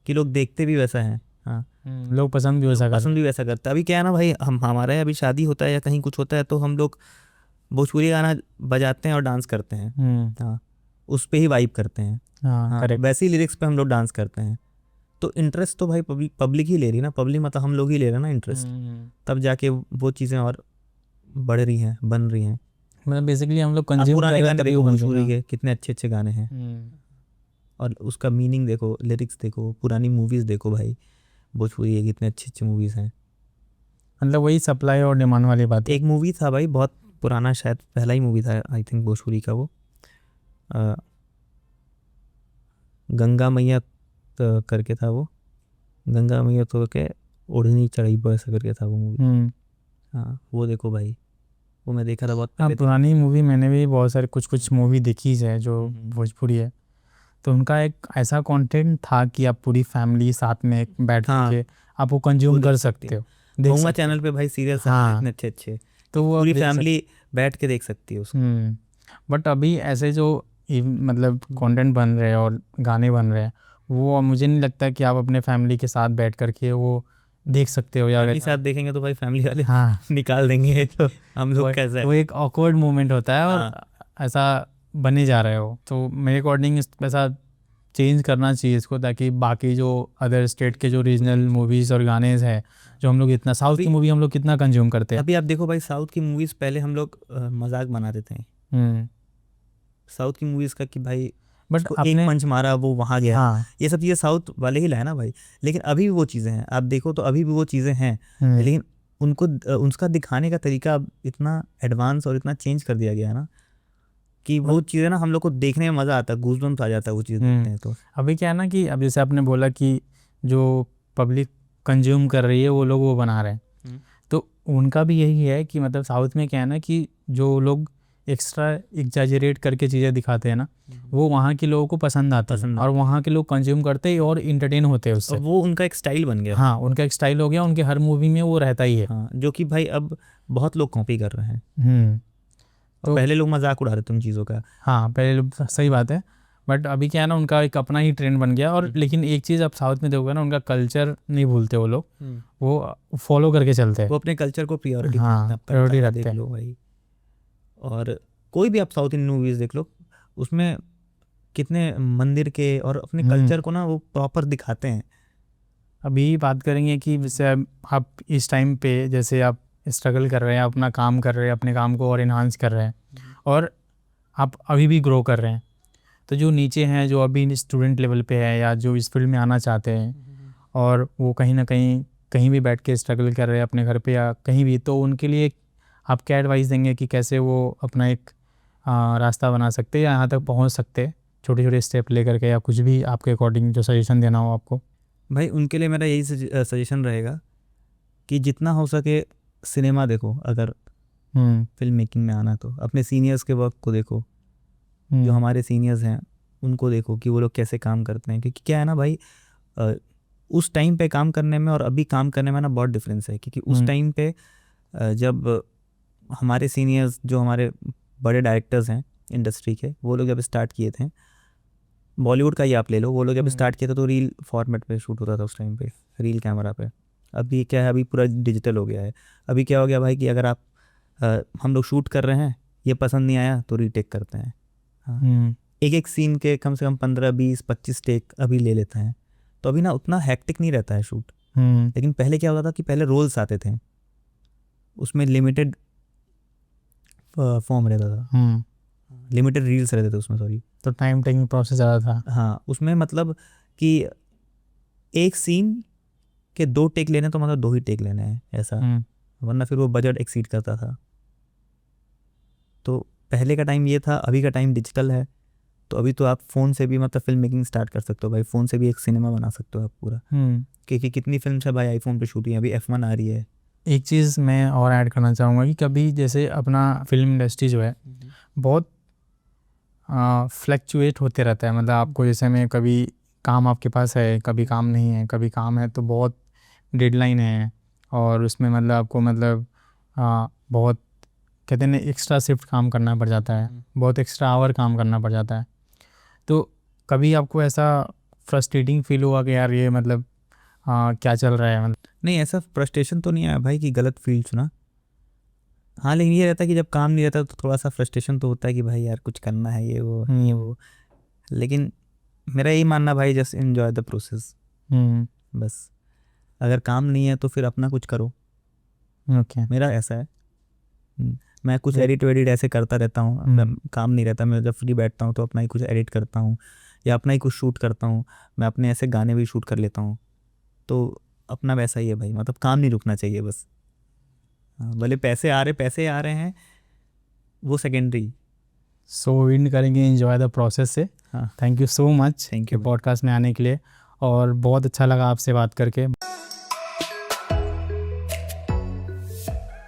कि लोग देखते भी वैसा हैं, हाँ, लोग पसंद भी वैसा पसंद भी वैसा करता है। अभी क्या है ना भाई, हमारे यहाँ अभी शादी होता है या कहीं कुछ होता है तो हम लोग भोजपुरी गाना बजाते हैं और डांस करते हैं, हाँ, उस पे ही वाइब करते हैं, हाँ, वैसे ही लिरिक्स पे हम लोग डांस करते हैं। तो इंटरेस्ट तो भाई पब्लिक ही ले रही ना, पब्लिक मतलब हम लोग ही ले रहे हैं ना इंटरेस्ट, तब जाके वो चीज़ें और बढ़ रही हैं, बन रही हैं। मतलब बेसिकली हम लोग कंज्यूम पुराने कर गाने रहे देखो, हैं भोजपुरी के कितने अच्छे अच्छे गाने हैं, और उसका मीनिंग देखो, लिरिक्स देखो, पुरानी मूवीज़ देखो भाई, भोजपुरी के कितने अच्छे अच्छे मूवीज़ हैं। मतलब वही सप्लाई और डिमांड वाली बात है। एक मूवी था भाई बहुत पुराना, शायद पहला ही मूवी था आई थिंक भोजपुरी का, वो गंगा मैया करके था, वो गंगा मैया तो के ओढ़नी चढ़ाई ऐसा करके था वो मूवी, हाँ, वो देखो भाई, वो मैं देखा था बहुत हाँ, पहले। पुरानी मूवी मैंने भी बहुत सारे कुछ मूवी देखी है जो भोजपुरी है, तो उनका एक ऐसा कंटेंट था कि आप पूरी फैमिली साथ में बैठ के आप वो कंज्यूम कर सकते हो, देख बहुमा सकते हो। चैनल पे भाई सीरियल्स हाँ। इतने अच्छे अच्छे, तो वो पूरी आप देख फैमिली बैठ के देख सकती है उसको। बट अभी ऐसे जो मतलब कंटेंट बन रहे हैं और गाने बन रहे हैं, वो मुझे नहीं लगता कि आप अपने फैमिली के साथ बैठ करके वो देख सकते हो, या फैमिली साथ देखेंगे तो भाई फैमिली वाले हाँ निकाल देंगे तो हम लोग कैसे, वो एक ऑकवर्ड मोमेंट होता है, और हाँ। ऐसा बने जा रहे हो। तो मेरे अकॉर्डिंग ऐसा चेंज करना चाहिए इसको, ताकि बाकी जो अदर स्टेट के जो रीजनल मूवीज़ और गाने हैं, जो हम लोग इतना साउथ की मूवी हम लोग कितना कंज्यूम करते हैं। अभी आप देखो भाई, साउथ की मूवीज़ पहले हम लोग मजाक बनाते थे साउथ की मूवीज़ का कि भाई बट एक आपने पंच मारा वो वहाँ गया, हाँ ये सब चीज़ें साउथ वाले ही लाए ना भाई। लेकिन अभी भी वो चीज़ें हैं, आप देखो तो अभी भी वो चीज़ें हैं, लेकिन उनको उसका दिखाने का तरीका अब इतना एडवांस और इतना चेंज कर दिया गया है ना कि वो चीज़ें ना हम लोग को देखने में मज़ा आता है, गूज़बम्स आ जाता है वो चीज़ देखते हैं तो। अभी क्या है ना कि अब जैसे आपने बोला कि जो पब्लिक कंज्यूम कर रही है वो लोग वो बना रहे हैं, तो उनका भी यही है कि मतलब साउथ में क्या है ना कि जो लोग एक्स्ट्रा एग्जैजरेट करके चीज़ें दिखाते हैं ना, वो वहाँ के लोगों को पसंद आता है, और वहाँ के लोग कंज्यूम करते हैं और इंटरटेन होते हैं उससे, और वो उनका एक स्टाइल बन गया। हाँ, उनका एक स्टाइल हो गया, उनके हर मूवी में वो रहता ही है। हाँ, जो कि भाई अब बहुत लोग कॉपी कर रहे हैं। तो पहले लोग मजाक उड़ा रहे थे उन चीज़ों का, हाँ, पहले लोग, सही बात है, बट अभी क्या है ना उनका एक अपना ही ट्रेंड बन गया। और लेकिन एक चीज़ आप साउथ में देखोगे ना, उनका कल्चर नहीं भूलते वो लोग, वो फॉलो करके चलते हैं, वो अपने कल्चर को प्रायोरिटी, हाँ, प्रायोरिटी रखते हैं। लो भाई, और कोई भी आप साउथ इंडियन मूवीज़ देख लो, उसमें कितने मंदिर के और अपने कल्चर को ना वो प्रॉपर दिखाते हैं। अभी बात करेंगे कि जैसे आप इस टाइम पे जैसे आप स्ट्रगल कर रहे हैं, अपना काम कर रहे हैं, अपने काम को और इन्हांस कर रहे हैं, और आप अभी भी ग्रो कर रहे हैं, तो जो नीचे हैं, जो अभी स्टूडेंट लेवल पे है या जो इस फील्ड में आना चाहते हैं और वो कहीं ना कहीं भी बैठ के स्ट्रगल कर रहे हैं अपने घर पे या कहीं भी, तो उनके लिए आप क्या एडवाइस देंगे कि कैसे वो अपना एक रास्ता बना सकते हैं या यहाँ तक पहुँच सकते हैं, छोटे छोटे स्टेप ले करके, या कुछ भी आपके अकॉर्डिंग जो सजेशन देना हो आपको? भाई उनके लिए मेरा यही सजेशन रहेगा कि जितना हो सके सिनेमा देखो, अगर फिल्म मेकिंग में आना तो अपने सीनियर्स के वर्क को देखो, जो हमारे सीनियर्स हैं उनको देखो कि वो लोग कैसे काम करते हैं। क्योंकि क्या है ना भाई, उस टाइम पे काम करने में और अभी काम करने में ना बहुत डिफरेंस है। क्योंकि उस टाइम पे जब हमारे सीनियर्स, जो हमारे बड़े डायरेक्टर्स हैं इंडस्ट्री के, वो लोग जब स्टार्ट किए थे, बॉलीवुड का ही आप ले लो, वो लोग जब स्टार्ट किए थे तो रील फॉर्मेट पे शूट होता था उस टाइम पे, रील कैमरा पे। अभी क्या है, अभी पूरा डिजिटल हो गया है। अभी क्या हो गया भाई कि अगर आप हम लोग शूट कर रहे हैं, ये पसंद नहीं आया तो रीटेक करते हैं। हाँ, एक एक सीन के कम से कम 15, 20, 25 टेक अभी ले लेते हैं। तो अभी ना उतना हैक्टिक नहीं रहता है शूट। लेकिन पहले क्या होता था कि पहले रोल्स आते थे, उसमें लिमिटेड फॉर्म रहता था, लिमिटेड रील्स रहते थे उसमें, सॉरी, तो टाइम टेकिंग प्रोसेस ज़्यादा था। हाँ, उसमें मतलब कि एक सीन के 2 टेक लेने तो मतलब 2 ही टेक लेने हैं ऐसा, वरना फिर वो बजट एक्सीड करता था। तो पहले का टाइम ये था, अभी का टाइम डिजिटल है, तो अभी तो आप फ़ोन से भी मतलब फिल्म मेकिंग स्टार्ट कर सकते हो भाई, फ़ोन से भी एक सिनेमा बना सकते हो आप पूरा, क्योंकि कितनी फिल्म है भाई आईफोन पे शूट हुई है, अभी F1 आ रही है। एक चीज़ मैं और ऐड करना चाहूँगा कि कभी जैसे अपना फिल्म इंडस्ट्री जो है बहुत फ्लक्चुएट होते रहता है, मतलब आपको जैसे में कभी काम आपके पास है, कभी काम नहीं है, कभी काम है तो बहुत डेडलाइन है, और उसमें मतलब आपको मतलब बहुत कहते हैं एक्स्ट्रा शिफ्ट काम करना पड़ जाता है, बहुत एक्स्ट्रा आवर काम करना पड़ जाता है। तो कभी आपको ऐसा फ्रस्ट्रेटिंग फील हुआ कि यार ये मतलब क्या चल रहा है, मतलब नहीं, ऐसा फ्रस्ट्रेशन तो नहीं आया भाई कि गलत फील्ड चुना। हाँ, लेकिन ये रहता है कि जब काम नहीं रहता तो थोड़ा सा फ्रस्ट्रेशन तो होता है कि भाई यार कुछ करना है, ये वो। लेकिन मेरा यही मानना भाई, जस्ट एन्जॉय द प्रोसेस बस। अगर काम नहीं है तो फिर अपना कुछ करो, ओके। मेरा ऐसा है। मैं कुछ एडिट वेडिट ऐसे करता रहता हूँ, काम नहीं रहता, मैं जब फ्री बैठता हूँ तो अपना ही कुछ एडिट करता हूँ या अपना ही कुछ शूट करता हूँ। मैं अपने ऐसे गाने भी शूट कर लेता हूँ, तो अपना वैसा ही है भाई, मतलब काम नहीं रुकना चाहिए बस। हाँ, भले पैसे आ रहे हैं वो सेकेंडरी। सो इन करेंगे एंजॉय द प्रोसेस से। हाँ, thank you so much thank you. Podcast में आने के लिए, और बहुत अच्छा लगा आपसे बात करके।